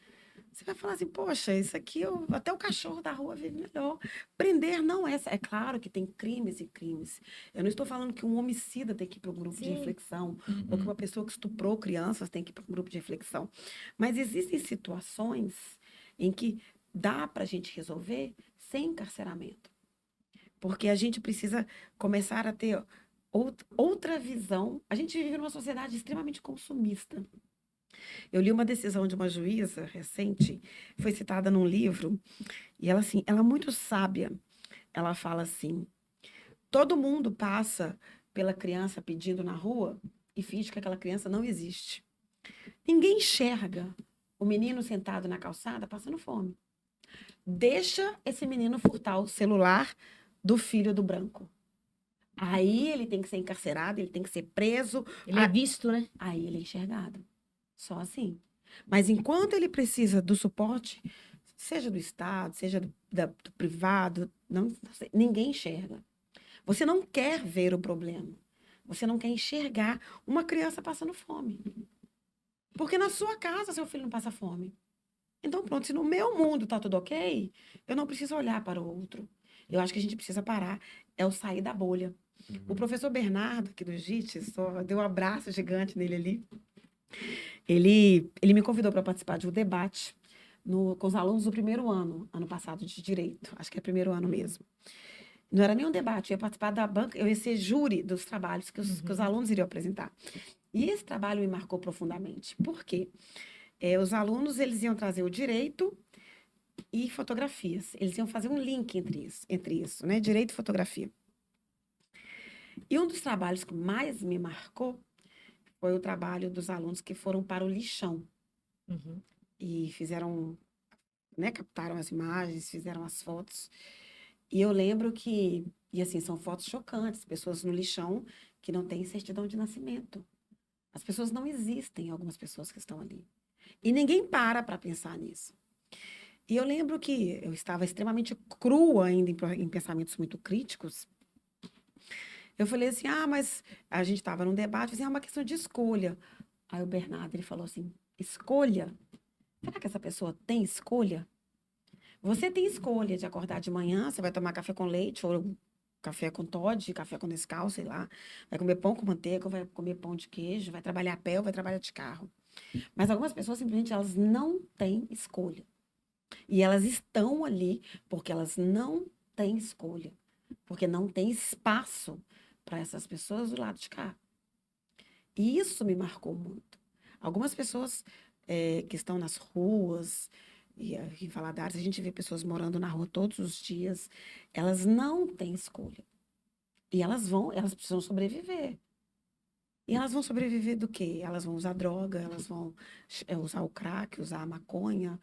você vai falar assim, poxa, isso aqui, até o cachorro da rua vive melhor. Prender não é... É claro que tem crimes e crimes. Eu não estou falando que um homicida tem que ir para um grupo de reflexão, ou que uma pessoa que estuprou crianças tem que ir para um grupo de reflexão. Mas existem situações em que dá para a gente resolver sem encarceramento. Porque a gente precisa começar a ter outra visão. A gente vive numa sociedade extremamente consumista. Eu li uma decisão de uma juíza recente, foi citada num livro, e ela, assim, ela é muito sábia. Ela fala assim, todo mundo passa pela criança pedindo na rua e finge que aquela criança não existe. Ninguém enxerga o menino sentado na calçada passando fome. Deixa esse menino furtar o celular do filho do branco. Aí ele tem que ser encarcerado, ele tem que ser preso. Ele é visto, né? Aí ele é enxergado. Só assim. Mas enquanto ele precisa do suporte, seja do Estado, seja do privado, ninguém enxerga. Você não quer ver o problema. Você não quer enxergar uma criança passando fome. Porque na sua casa seu filho não passa fome. Então, pronto, se no meu mundo está tudo ok, eu não preciso olhar para o outro. Eu acho que a gente precisa parar, é o sair da bolha. O professor Bernardo, aqui do JIT, só deu um abraço gigante nele ali. Ele me convidou para participar de um debate com os alunos do primeiro ano passado, de Direito. Acho que é primeiro ano mesmo. Não era nem um debate, eu ia participar da banca, eu ia ser júri dos trabalhos que os alunos iriam apresentar. E esse trabalho me marcou profundamente. Por quê? Os alunos, eles iam trazer o direito e fotografias. Eles iam fazer um link entre isso, né? Direito e fotografia. E um dos trabalhos que mais me marcou foi o trabalho dos alunos que foram para o lixão. E fizeram, né, captaram as imagens, fizeram as fotos. E eu lembro que, e assim, são fotos chocantes, pessoas no lixão que não têm certidão de nascimento. As pessoas não existem, algumas pessoas que estão ali. E ninguém para pensar nisso. E eu lembro que eu estava extremamente crua ainda em pensamentos muito críticos. Eu falei assim, mas a gente estava num debate, assim, é uma questão de escolha. Aí o Bernardo, ele falou assim, escolha? Será que essa pessoa tem escolha? Você tem escolha de acordar de manhã, você vai tomar café com leite, ou café com Toddy, café com Nescau, sei lá. Vai comer pão com manteiga, vai comer pão de queijo, vai trabalhar a pé ou vai trabalhar de carro. Mas algumas pessoas, simplesmente, elas não têm escolha. E elas estão ali porque elas não têm escolha. Porque não tem espaço para essas pessoas do lado de cá. E isso me marcou muito. Algumas pessoas que estão nas ruas, e aqui em Valadares, a gente vê pessoas morando na rua todos os dias, elas não têm escolha. E elas precisam sobreviver. E elas vão sobreviver do quê? Elas vão usar droga, elas vão usar o crack, usar a maconha,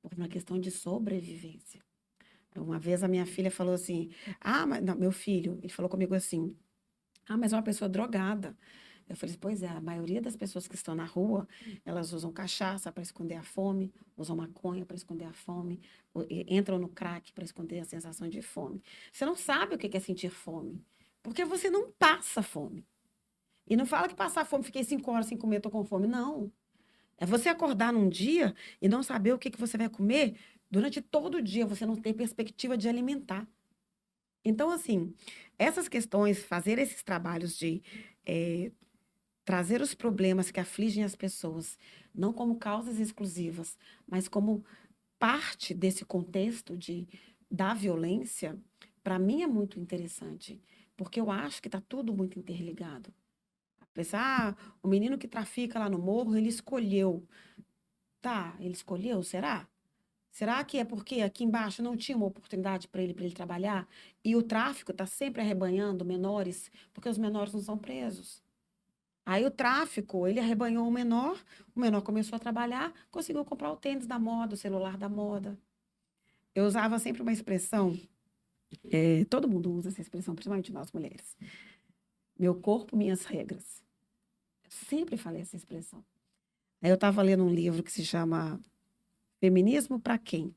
por uma questão de sobrevivência. Uma vez a minha filha falou assim, mas não, meu filho, ele falou comigo assim, mas é uma pessoa drogada. Eu falei, pois é, a maioria das pessoas que estão na rua, elas usam cachaça para esconder a fome, usam maconha para esconder a fome, entram no crack para esconder a sensação de fome. Você não sabe o que é sentir fome, porque você não passa fome. E não fala que passar fome, fiquei 5 horas sem comer, tô com fome. Não. É você acordar num dia e não saber o que você vai comer durante todo o dia, você não tem perspectiva de alimentar. Então, assim, essas questões, fazer esses trabalhos de trazer os problemas que afligem as pessoas, não como causas exclusivas, mas como parte desse contexto da violência, para mim é muito interessante, porque eu acho que está tudo muito interligado. Pensar, o menino que trafica lá no morro, ele escolheu. Tá, ele escolheu, será? Será que é porque aqui embaixo não tinha uma oportunidade para ele trabalhar? E o tráfico está sempre arrebanhando menores, porque os menores não são presos. Aí o tráfico, ele arrebanhou o menor começou a trabalhar, conseguiu comprar o tênis da moda, o celular da moda. Eu usava sempre uma expressão, todo mundo usa essa expressão, principalmente nós mulheres. Meu corpo, minhas regras. Eu sempre falei essa expressão. Aí eu estava lendo um livro que se chama Feminismo para Quem?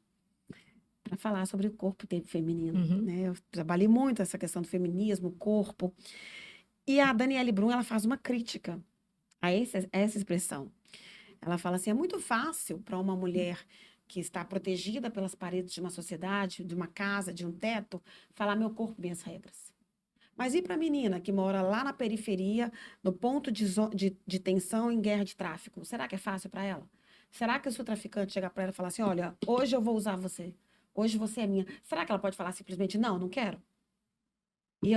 Para falar sobre o corpo feminino. Né? Eu trabalhei muito essa questão do feminismo, corpo. E a Daniele Brum, ela faz uma crítica a essa expressão. Ela fala assim, é muito fácil para uma mulher que está protegida pelas paredes de uma sociedade, de uma casa, de um teto, falar meu corpo, minhas regras. Mas e para a menina que mora lá na periferia, no ponto de tensão em guerra de tráfico? Será que é fácil para ela? Será que se o traficante chegar para ela e falar assim, olha, hoje eu vou usar você, hoje você é minha, será que ela pode falar simplesmente, não quero? E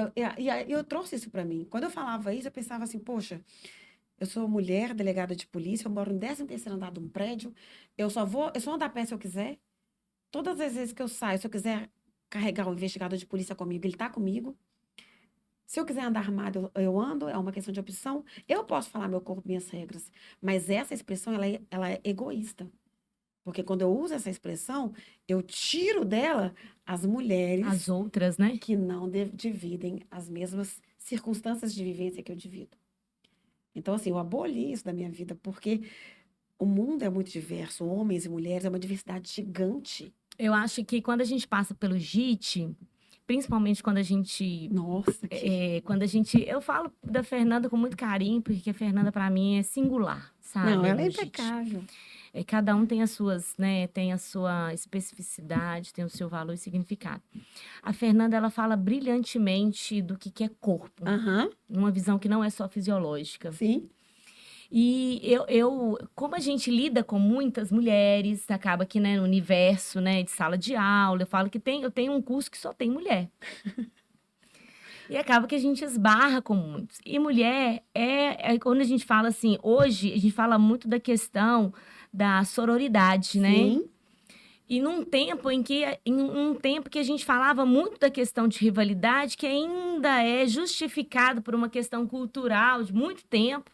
eu trouxe isso para mim. Quando eu falava isso, eu pensava assim, poxa, eu sou mulher, delegada de polícia, eu moro no 13º andar de um prédio, eu só ando a pé se eu quiser. Todas as vezes que eu saio, se eu quiser carregar o investigador de polícia comigo, ele está comigo. Se eu quiser andar armado, eu ando, é uma questão de opção. Eu posso falar meu corpo, minhas regras, mas essa expressão, ela é egoísta. Porque quando eu uso essa expressão, eu tiro dela as mulheres... As outras, né? Que não dividem as mesmas circunstâncias de vivência que eu divido. Então, assim, eu aboli isso da minha vida, porque o mundo é muito diverso, homens e mulheres, é uma diversidade gigante. Eu acho que quando a gente passa pelo JIT, principalmente quando a gente... Nossa, quando a gente... Eu falo da Fernanda com muito carinho, porque a Fernanda, para mim, é singular, sabe? Não, ela é impecável. Cada um tem as suas, né? Tem a sua especificidade, tem o seu valor e significado. A Fernanda, ela fala brilhantemente do que é corpo. Uma visão que não é só fisiológica. Sim. E como a gente lida com muitas mulheres, acaba aqui, né, no universo, né, de sala de aula, eu falo que eu tenho um curso que só tem mulher. E acaba que a gente esbarra com muitos. E mulher quando a gente fala assim, hoje a gente fala muito da questão da sororidade, né? Sim. E num tempo que a gente falava muito da questão de rivalidade, que ainda é justificado por uma questão cultural de muito tempo.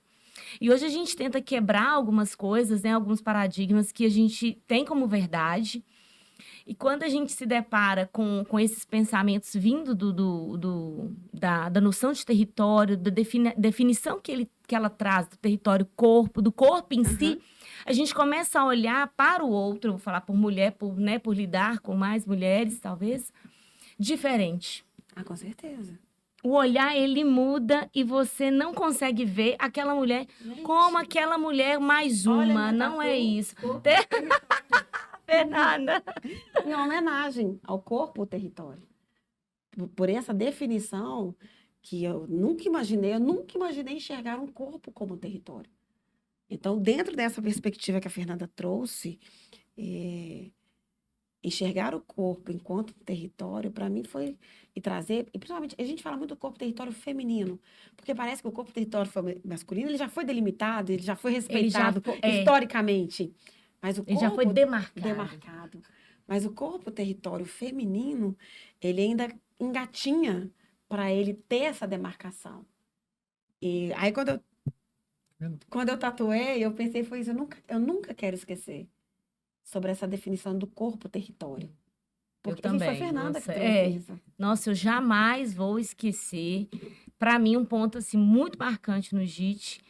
E hoje a gente tenta quebrar algumas coisas, né? Alguns paradigmas que a gente tem como verdade. E quando a gente se depara com esses pensamentos vindo da noção de território, da definição que ela traz do território corpo, do corpo em si, a gente começa a olhar para o outro, vou falar por mulher, por lidar com mais mulheres, talvez, diferente. Com certeza. O olhar, ele muda e você não consegue ver aquela mulher como aquela mulher mais uma. Olha, não é isso. Fernanda. Em homenagem ao corpo, o território. Por essa definição que eu nunca imaginei enxergar um corpo como território. Então, dentro dessa perspectiva que a Fernanda trouxe, enxergar o corpo enquanto território, para mim foi, e trazer, e principalmente, a gente fala muito do corpo território feminino, porque parece que o corpo território masculino, ele já foi delimitado, ele já foi respeitado historicamente, mas o ele corpo já foi demarcado. Mas o corpo território feminino, ele ainda engatinha para ele ter essa demarcação. E aí, quando eu tatuei, eu pensei, foi isso, eu nunca quero esquecer sobre essa definição do corpo território. Porque eu também. Foi a Fernanda que trouxe isso. Nossa, eu jamais vou esquecer. Para mim, um ponto assim, muito marcante no JIT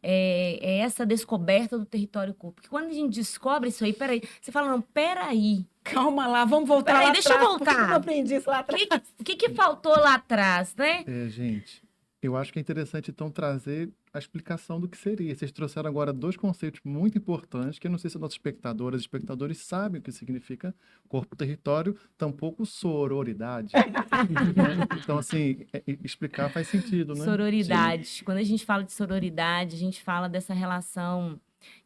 é essa descoberta do território corpo. Porque quando a gente descobre isso aí, peraí, você fala, não, peraí. Calma lá, vamos voltar Peraí, lá deixa atrás. eu voltar. Por que eu não aprendi isso lá atrás? O que faltou lá atrás, né? Gente, eu acho que é interessante, então, trazer a explicação do que seria. Vocês trouxeram agora 2 conceitos muito importantes, que eu não sei se nossos espectadoras e espectadores sabem o que significa corpo-território, tampouco sororidade. Então, assim, explicar faz sentido, né? Sororidade. Sim. Quando a gente fala de sororidade, a gente fala dessa relação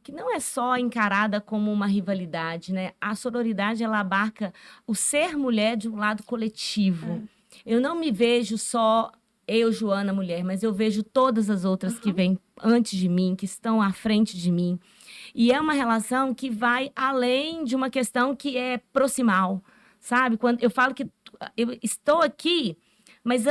que não é só encarada como uma rivalidade, né? A sororidade, ela abarca o ser mulher de um lado coletivo. Eu não me vejo só eu, Joana, mulher, mas eu vejo todas as outras que vêm antes de mim, que estão à frente de mim. E é uma relação que vai além de uma questão que é proximal, sabe? Quando eu falo que eu estou aqui, mas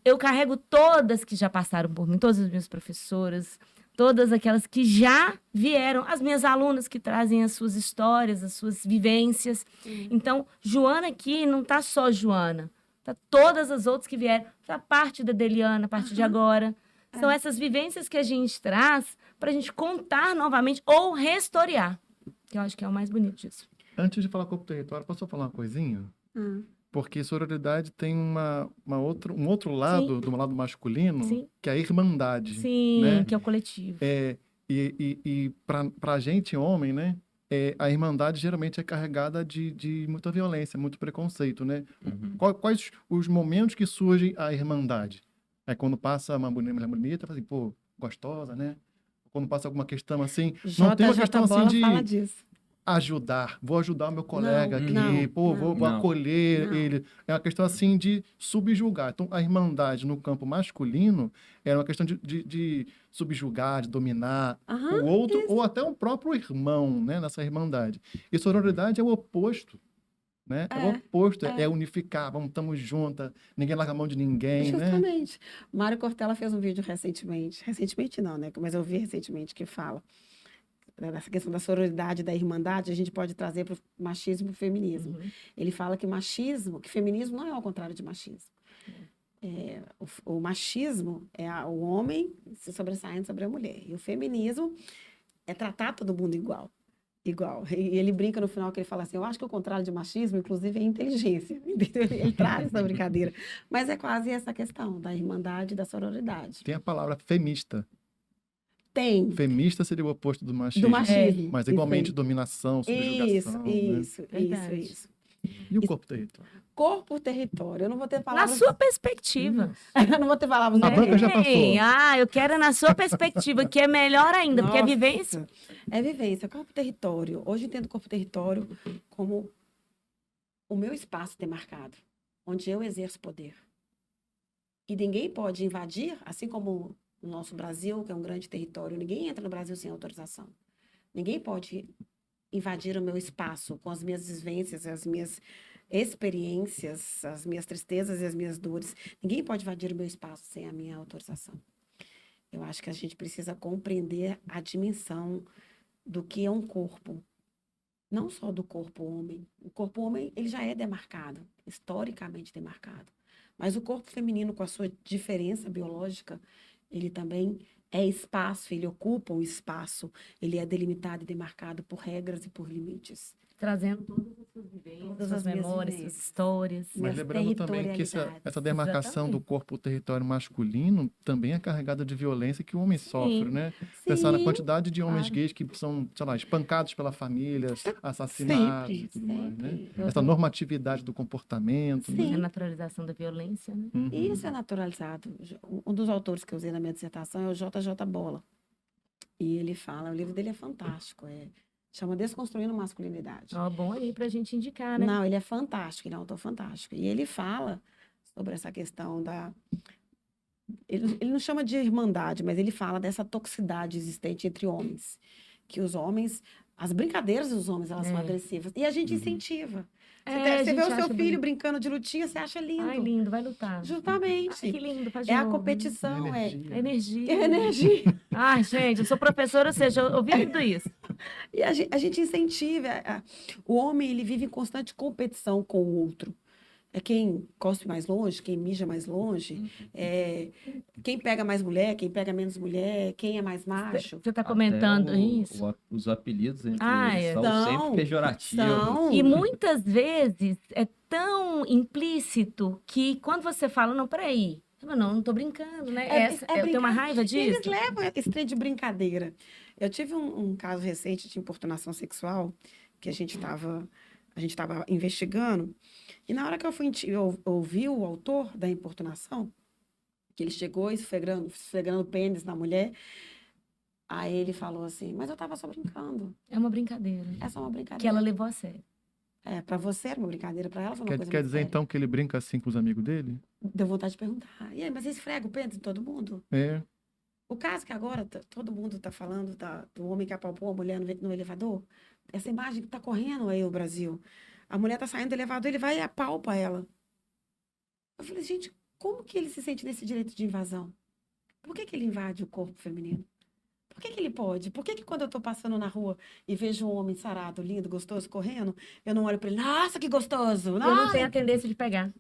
eu carrego todas que já passaram por mim, todas as minhas professoras, todas aquelas que já vieram, as minhas alunas que trazem as suas histórias, as suas vivências. Então, Joana aqui não está só Joana. Todas as outras que vieram, a parte da Deliana, a partir de agora. São essas vivências que a gente traz para a gente contar novamente ou restaurar. Que eu acho que é o mais bonito disso. Antes de falar corpo território, posso só falar uma coisinha? Porque sororidade tem um outro lado, do lado masculino, Sim. que é a irmandade. Sim, né? Que é o coletivo. E para a gente, homem, né? A irmandade geralmente é carregada de muita violência, muito preconceito, né? Quais os momentos que surge a irmandade? É quando passa uma mulher bonita, fala assim, pô, gostosa, né? Quando passa alguma questão assim, não tem uma questão assim de ajudar, vou ajudar o meu colega aqui, vou acolher ele. É uma questão assim de subjugar. Então, a irmandade no campo masculino era uma questão de subjugar, de dominar o outro, ou até o próprio irmão, né, nessa irmandade. E sororidade é o oposto. Né? É o oposto, é unificar, estamos juntas, ninguém larga a mão de ninguém, Justamente. Mário Cortella fez um vídeo recentemente não, né? Mas eu vi recentemente que fala dessa questão da sororidade, da irmandade, a gente pode trazer para o machismo e o feminismo. Ele fala que feminismo não é ao contrário de machismo. O machismo é o homem se sobressaindo sobre a mulher, e o feminismo é tratar todo mundo igual. E ele brinca no final que ele fala assim, eu acho que o contrário de machismo, inclusive, é inteligência. Ele traz essa brincadeira. Mas é quase essa questão da irmandade e da sororidade. Tem a palavra femista. Tem. Femista seria o oposto do machismo. Do machismo. Mas igualmente dominação, subjugação. Isso. E o corpo território? Corpo território. Eu não vou ter palavras... Na sua perspectiva. Eu não vou ter palavras... A banca já passou. Eu quero na sua perspectiva, que é melhor ainda, porque é vivência. É vivência. Corpo território. Hoje eu entendo corpo território como o meu espaço demarcado, onde eu exerço poder. E ninguém pode invadir, assim como no nosso Brasil, que é um grande território, ninguém entra no Brasil sem autorização. Ninguém pode invadir o meu espaço com as minhas vivências, as minhas experiências, as minhas tristezas e as minhas dores. Ninguém pode invadir o meu espaço sem a minha autorização. Eu acho que a gente precisa compreender a dimensão do que é um corpo. Não só do corpo homem. O corpo homem, ele já é demarcado, historicamente demarcado. Mas o corpo feminino, com a sua diferença biológica, ele também é espaço, ele ocupa um espaço, ele é delimitado e demarcado por regras e por limites. Trazendo todas as suas vivências, todas as memórias, suas histórias. Mas lembrando também que essa demarcação do corpo território masculino também é carregada de violência que o homem sofre, né? Pensar na quantidade de homens gays que são, sei lá, espancados pela família, assassinados e tudo mais, né? Essa normatividade do comportamento. Né? A naturalização da violência, né? Isso é naturalizado. Um dos autores que eu usei na minha dissertação é o J.J. Bola. E ele fala, o livro dele é fantástico, chama Desconstruindo Masculinidade. Ó, bom aí pra gente indicar, né? Não, ele é fantástico, ele é um autor fantástico. E ele fala sobre essa questão da... Ele não chama de irmandade, mas ele fala dessa toxicidade existente entre homens. Que os homens... As brincadeiras dos homens, elas são agressivas. E a gente incentiva. Você vê o seu filho brincando de lutinha, você acha lindo. Ai, lindo, vai lutar. Justamente. Ai, que lindo, faz de É a novo. competição, Energia. É energia. Ai, gente, eu sou professora, ou seja, eu ouvi tudo isso. E a gente incentiva. O homem, ele vive em constante competição com o outro. É quem cospe mais longe, quem mija mais longe, quem pega mais mulher, quem pega menos mulher, quem é mais macho. Você está comentando isso? Os apelidos entre são eles são sempre pejorativos. E muitas vezes é tão implícito que quando você fala, não, peraí, não tô brincando, né? Eu tenho uma raiva disso. Eles levam esse trem de brincadeira. Eu tive um caso recente de importunação sexual que a gente estava investigando. E na hora que eu ouvi o autor da importunação, que ele chegou esfregando o pênis na mulher, aí ele falou assim, mas eu estava só brincando. É uma brincadeira. É só uma brincadeira. Que ela levou a sério. Para você era uma brincadeira, para ela foi uma coisa Quer dizer, séria. então, que ele brinca assim com os amigos dele? Deu vontade de perguntar. E aí, mas você esfrega o pênis em todo mundo? É. O caso que agora todo mundo está falando do homem que apalpou a mulher no elevador, essa imagem que está correndo aí no Brasil. A mulher está saindo do elevador, ele vai e apalpa ela. Eu falei, gente, como que ele se sente nesse direito de invasão? Por que ele invade o corpo feminino? Por que ele pode? Por que quando eu estou passando na rua e vejo um homem sarado, lindo, gostoso, correndo, eu não olho para ele, nossa, que gostoso! Eu não tenho a tendência de pegar,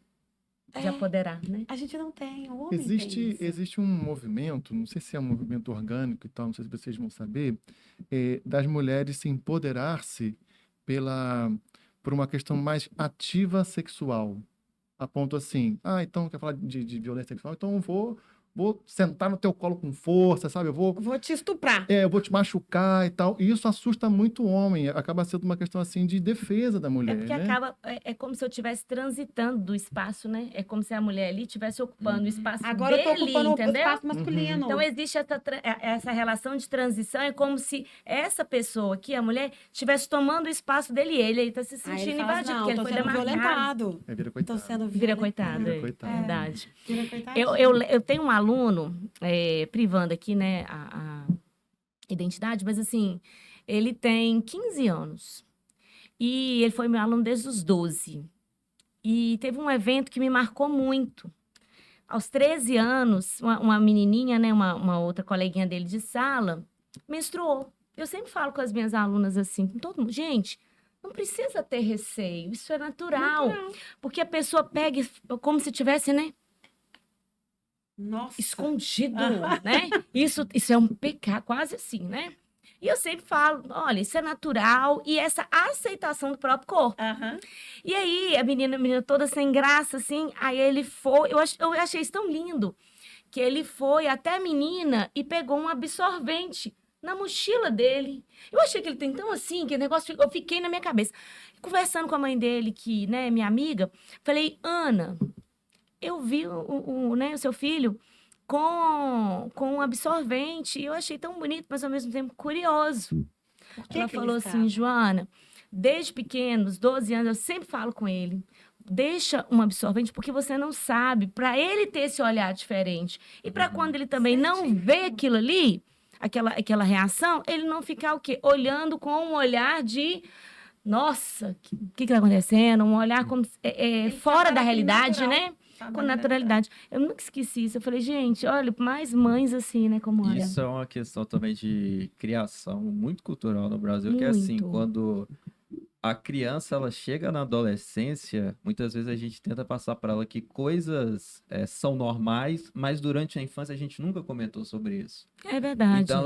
de apoderar, né? A gente não tem, o homem tem isso. Existe um movimento, não sei se é um movimento orgânico e tal, não sei se vocês vão saber, das mulheres se empoderar-se por uma questão mais ativa sexual. A ponto assim, então quer falar de violência sexual? Então eu vou sentar no teu colo com força, sabe? Eu vou te estuprar. Eu vou te machucar e tal. E isso assusta muito o homem. Acaba sendo uma questão, assim, de defesa da mulher, porque é como se eu estivesse transitando do espaço, né? É como se a mulher ali estivesse ocupando o espaço Agora dele, eu tô ocupando entendeu? o espaço masculino. Então, existe essa relação de transição. É como se essa pessoa aqui, a mulher, estivesse tomando o espaço dele e ele está se sentindo invadido, porque ele foi demarcado. Vira coitado. Tô sendo Vira coitado. Verdade. Vira coitado. Eu tenho um aluno, privando aqui, né, a identidade, mas assim, ele tem 15 anos. E ele foi meu aluno desde os 12. E teve um evento que me marcou muito. Aos 13 anos, uma menininha, né, uma outra coleguinha dele de sala, menstruou. Eu sempre falo com as minhas alunas assim, com todo mundo, gente, não precisa ter receio, isso é natural. Porque a pessoa pega como se tivesse, né, nossa, escondido, né? Isso é um pecado, quase assim, né? E eu sempre falo, olha, isso é natural e essa aceitação do próprio corpo. E aí, a menina toda sem graça, assim, aí ele foi, eu achei isso tão lindo, que ele foi até a menina e pegou um absorvente na mochila dele. Eu achei que ele tem tão assim, que o negócio, eu fiquei na minha cabeça. Conversando com a mãe dele, que, né, minha amiga, falei, Ana, eu vi né, o seu filho com um absorvente e eu achei tão bonito, mas ao mesmo tempo curioso. Ela falou assim, Joana, desde pequenos, 12 anos, eu sempre falo com ele, deixa um absorvente porque você não sabe, para ele ter esse olhar diferente. E para quando ele também não vê aquilo ali, aquela reação, ele não ficar o quê? Olhando com um olhar de... Nossa, o que está acontecendo? Um olhar como fora da realidade, né? Com naturalidade. Eu nunca esqueci isso. Eu falei, gente, olha, mais mães assim, né? Como olha. Isso é uma questão também de criação muito cultural no Brasil, que é assim, quando a criança ela chega na adolescência, muitas vezes a gente tenta passar para ela que coisas são normais, mas durante a infância a gente nunca comentou sobre isso. É verdade. Então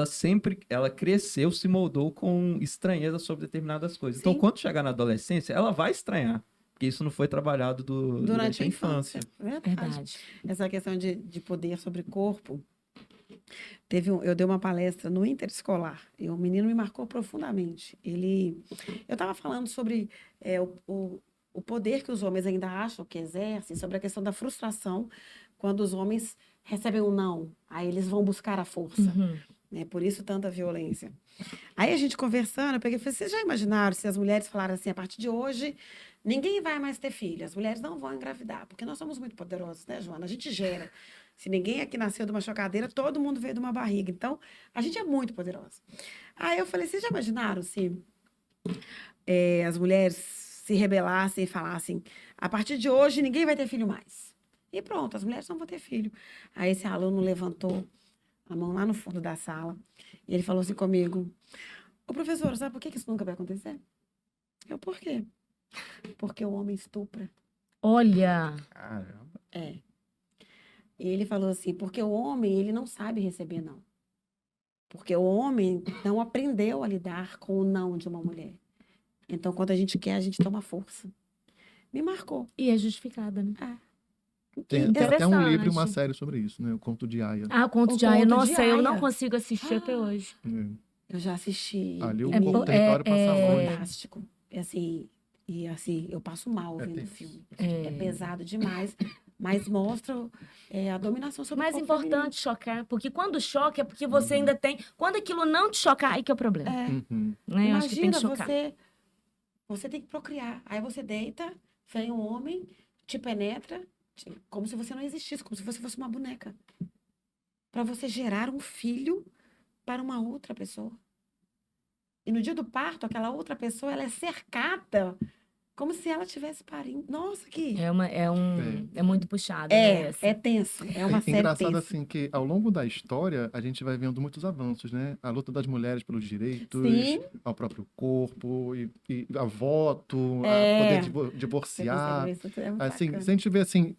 ela cresceu, se moldou com estranheza sobre determinadas coisas. Sim. Então quando chegar na adolescência, ela vai estranhar. Porque isso não foi trabalhado durante a infância. Verdade. Essa questão de poder sobre corpo. Eu dei uma palestra no Interescolar e o menino me marcou profundamente. Eu estava falando sobre o poder que os homens ainda acham que exercem, sobre a questão da frustração quando os homens recebem um não, aí eles vão buscar a força. né? Por isso tanta violência. Aí a gente conversando, eu peguei e falei, vocês já imaginaram se as mulheres falaram assim, a partir de hoje, ninguém vai mais ter filho, as mulheres não vão engravidar, porque nós somos muito poderosos, né, Joana? A gente gera. Se ninguém aqui nasceu de uma chocadeira, todo mundo veio de uma barriga. Então, a gente é muito poderosa. Aí eu falei, vocês já imaginaram se as mulheres se rebelassem e falassem, a partir de hoje, ninguém vai ter filho mais. E pronto, as mulheres não vão ter filho. Aí esse aluno levantou a mão lá no fundo da sala e ele falou assim comigo, ô professora, sabe por que isso nunca vai acontecer? Eu, por quê? Porque o homem estupra. Olha! Caramba. É. E ele falou assim, porque o homem, ele não sabe receber não. Porque o homem não aprendeu a lidar com o não de uma mulher. Então, quando a gente quer, a gente toma força. Me marcou. E é justificada, né? Tem até um Interessante. livro e uma série sobre isso, né? O Conto de Aya. Ah, o Conto O de Aya. Conto de Nossa, eu não Aya. consigo assistir até hoje. Eu já assisti. Ali o É bo- território passa longe. Fantástico. E assim, eu passo mal vendo o tenso. filme. É pesado demais, mas mostra a dominação O sobre mais o corpo importante chocar, porque quando choca é porque você ainda tem. Quando aquilo não te chocar, aí que é o problema. feminino. Uhum. Né? Eu acho que tem Imagina, que chocar. você tem que procriar. Aí você deita, vem um homem, te penetra, como se você não existisse, como se você fosse uma boneca. Para você gerar um filho para uma outra pessoa. E no dia do parto, aquela outra pessoa, ela é cercada como se ela tivesse parindo. Nossa, que... É muito puxado. né, essa. É tenso. É uma É série engraçado tensa. assim que ao longo da história a gente vai vendo muitos avanços, né? A luta das mulheres pelos direitos, Sim. ao próprio corpo e a voto, É. a poder Você divorciar. consegue ver isso, é muito Assim, bacana. se a gente vê assim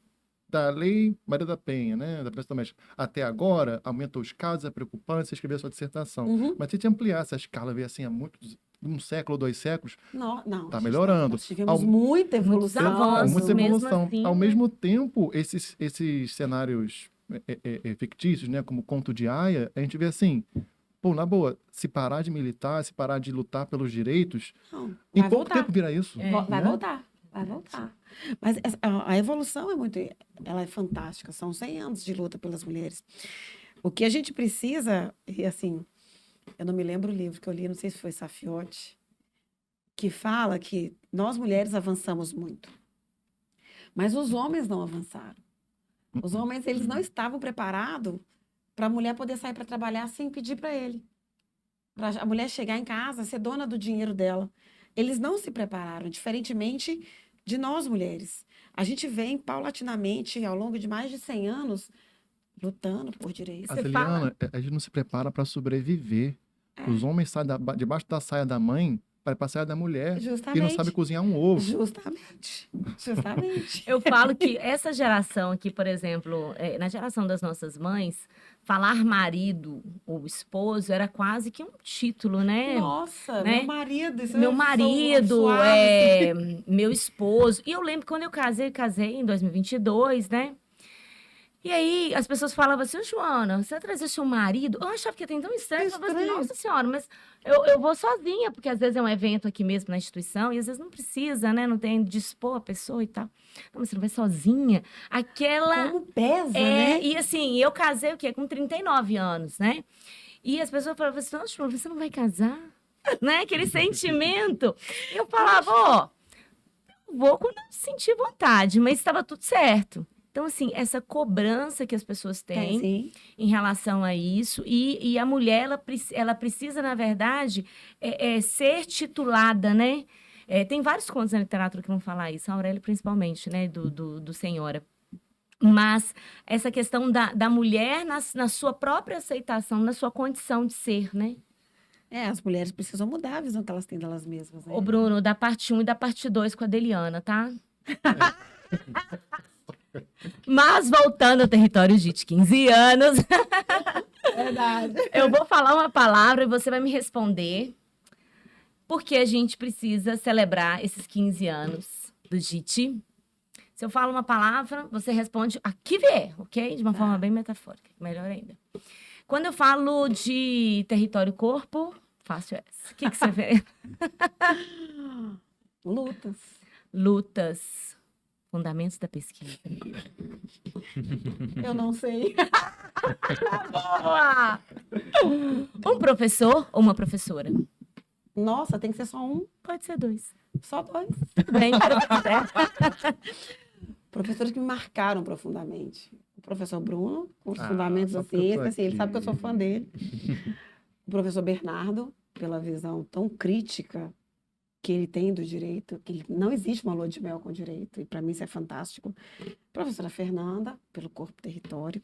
da lei Maria da Penha, né, da violência doméstica, até agora aumentou os casos, é preocupante você escrever a sua dissertação. Uhum. Mas se a gente ampliasse a escala, ver assim há um século, 2 séculos, Não, Tá gente, melhorando. Nós tivemos muita evolução. avanços, muita mesmo evolução. assim, Ao né? mesmo tempo, esses cenários fictícios, né, como o Conto de Aya, a gente vê assim, pô, na boa, se parar de militar, se parar de lutar pelos direitos, Não, em vai pouco voltar. tempo vira isso. Vai né? voltar. Vai voltar. Mas a evolução ela é fantástica. São 100 anos de luta pelas mulheres. O que a gente precisa, e assim, eu não me lembro o livro que eu li, não sei se foi Safiotti, que fala que nós mulheres avançamos muito. Mas os homens não avançaram. Os homens, eles não estavam preparados para a mulher poder sair para trabalhar sem pedir para ele. Para a mulher chegar em casa, ser dona do dinheiro dela. Eles não se prepararam, diferentemente de nós mulheres. A gente vem paulatinamente, ao longo de mais de 100 anos, lutando por direitos. Você Adeliana, a gente não se prepara para sobreviver. Os homens saem debaixo da saia da mãe para ir para a saia da mulher e não sabe cozinhar um ovo. Justamente. Eu falo que essa geração aqui, por exemplo, na geração das nossas mães, falar marido ou esposo era quase que um título, né? Nossa, né? meu marido. Isso Meu é marido, suave. meu esposo. E eu lembro que quando eu casei em 2022, né? E aí as pessoas falavam assim, Joana, você vai trazer seu marido? Eu achava que ia ter tão estranho. Eu falava assim, nossa senhora, mas eu vou sozinha, porque às vezes é um evento aqui mesmo na instituição, e às vezes não precisa, né? Não tem de dispor a pessoa e tal. Não, mas você não vai sozinha. Aquela... Como pesa, né? E assim, eu casei o quê? Com 39 anos, né? E as pessoas falavam assim, nossa, Joana, você não vai casar? Né? Aquele sentimento. Eu falava, ó, vou quando eu sentir vontade, mas estava tudo certo. Então, assim, essa cobrança que as pessoas têm Sim. em relação a isso, e a mulher, ela precisa, na verdade, ser titulada, né? Tem vários contos na literatura que vão falar isso, a Aurélia principalmente, né? Do Senhora. Mas essa questão da mulher na sua própria aceitação, na sua condição de ser, né? As mulheres precisam mudar a visão que elas têm delas mesmas, né? Ô, Bruno, da parte 1 e da parte 2 com a Adeliana, tá? Mas voltando ao território de 15 anos, Verdade. eu vou falar uma palavra e você vai me responder porque a gente precisa celebrar esses 15 anos do JIT. Se eu falo uma palavra, você responde a que vier, ok? De uma forma bem metafórica, melhor ainda. Quando eu falo de território corpo, fácil essa. O que você vê? Lutas. Lutas. Fundamentos da pesquisa. Eu não sei. Boa! Um professor ou uma professora? Nossa, tem que ser só um? Pode ser 2. Só 2. Tudo bem, Professores que me marcaram profundamente. O professor Bruno, com os fundamentos só da porque eu tô ciência, assim, ele sabe que eu sou aqui. fã dele. O professor Bernardo, pela visão tão crítica que ele tem do direito, que não existe uma lua de mel com o direito, e para mim isso é fantástico. Professora Fernanda, pelo corpo território.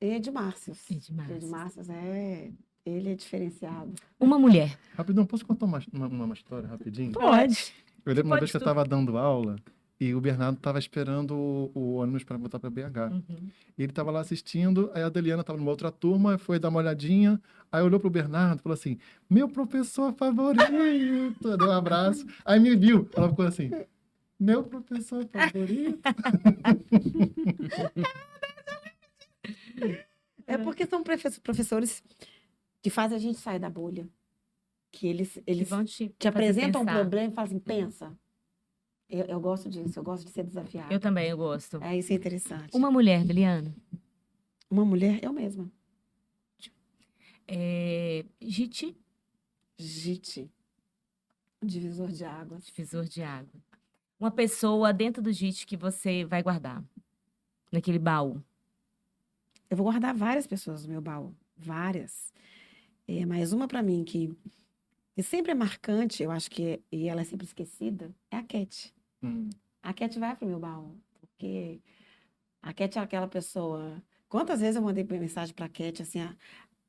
E Edmárcios. Edmárcios ele é diferenciado. Uma mulher. Rapidão, posso contar uma história rapidinho? Pode. Eu lembro uma Pode vez que eu tudo. estava dando aula e o Bernardo estava esperando o ônibus para voltar para BH. Uhum. Ele estava lá assistindo, aí a Adeliana estava numa outra turma, foi dar uma olhadinha, aí olhou pro Bernardo e falou assim, meu professor favorito, deu um abraço, aí me viu, ela ficou assim, meu professor favorito. É porque são professores que fazem a gente sair da bolha. Que eles vão te apresentam um pensar. problema e falam assim, pensa. Eu gosto disso, eu gosto de ser desafiada. Eu também, eu gosto. É, isso é interessante. Uma mulher, Deliana. Uma mulher, eu mesma. JIT, JIT. Divisor de águas. divisor de água. Uma pessoa dentro do JIT que você vai guardar. Naquele baú. Eu vou guardar várias pessoas no meu baú. Várias. Mas uma para mim que sempre é marcante, eu acho que e ela é sempre esquecida, é a Cat. A Cat vai pro meu baú. Porque a Cat é aquela pessoa... Quantas vezes eu mandei mensagem pra Cat, assim,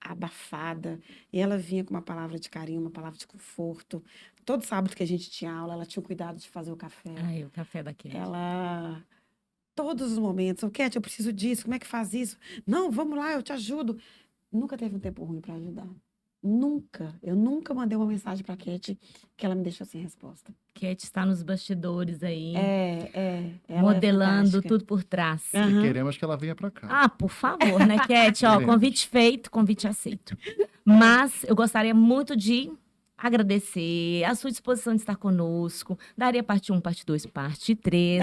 abafada, e ela vinha com uma palavra de carinho, uma palavra de conforto. Todo sábado que a gente tinha aula, ela tinha o cuidado de fazer o café. Ai, o café da Cat. Ela... Todos os momentos, Cat, eu preciso disso, como é que faz isso? Não, vamos lá, eu te ajudo. Nunca teve um tempo ruim para ajudar. Nunca. Eu nunca mandei uma mensagem pra Cat que ela me deixou sem resposta. Cat está nos bastidores aí. Ela modelando fantástica. tudo por trás. E queremos que ela venha para cá. Ah, por favor, né, Cat? Ó, Queremos. convite feito, convite aceito. Mas eu gostaria muito de agradecer a sua disposição de estar conosco. Daria parte 1, parte 2, parte 3.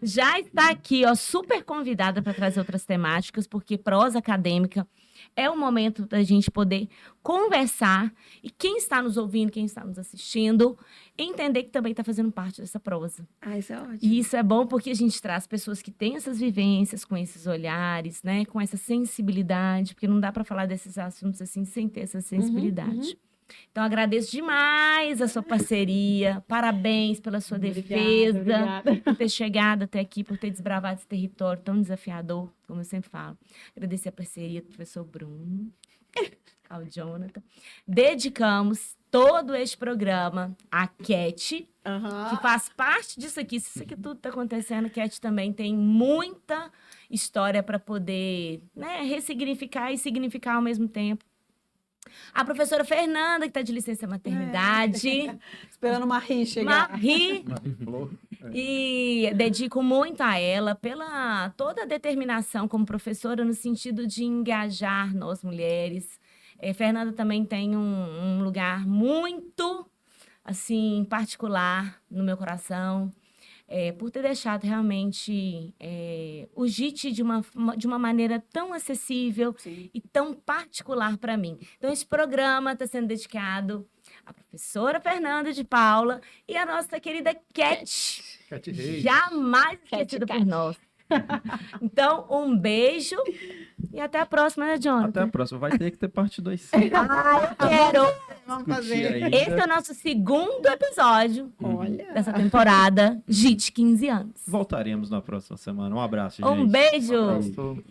Já está aqui, ó, super convidada para trazer outras temáticas, porque prosa acadêmica é o momento da gente poder conversar e quem está nos ouvindo, quem está nos assistindo, entender que também está fazendo parte dessa prosa. Isso é ótimo. E isso é bom porque a gente traz pessoas que têm essas vivências, com esses olhares, né, com essa sensibilidade, porque não dá para falar desses assuntos assim sem ter essa sensibilidade. Então, agradeço demais a sua parceria. Parabéns pela sua defesa, Obrigada. por ter chegado até aqui, por ter desbravado esse território tão desafiador, como eu sempre falo. Agradecer a parceria do professor Bruno, ao Jonathan. Dedicamos todo este programa à Cat, que faz parte disso aqui. Se isso aqui tudo está acontecendo, a Cat também tem muita história para poder, né, ressignificar e significar ao mesmo tempo. A professora Fernanda, que está de licença maternidade. Esperando uma Marie chegar. Marie. E dedico muito a ela pela toda a determinação como professora no sentido de engajar nós mulheres. Fernanda também tem um lugar muito, assim, particular no meu coração. Por ter deixado realmente o JIT de uma maneira tão acessível e tão particular para mim. Então, esse programa está sendo dedicado à professora Fernanda de Paula e à nossa querida Cat, Cat Reis. jamais esquecida por nós. Então, um beijo e até a próxima, né, Jonathan? Até a próxima. Vai ter que ter parte 2. Eu quero! Vamos fazer. Esse é o nosso segundo episódio Olha. dessa temporada JIT 15 anos. Voltaremos na próxima semana. Um abraço, gente. Um beijo! Abraço.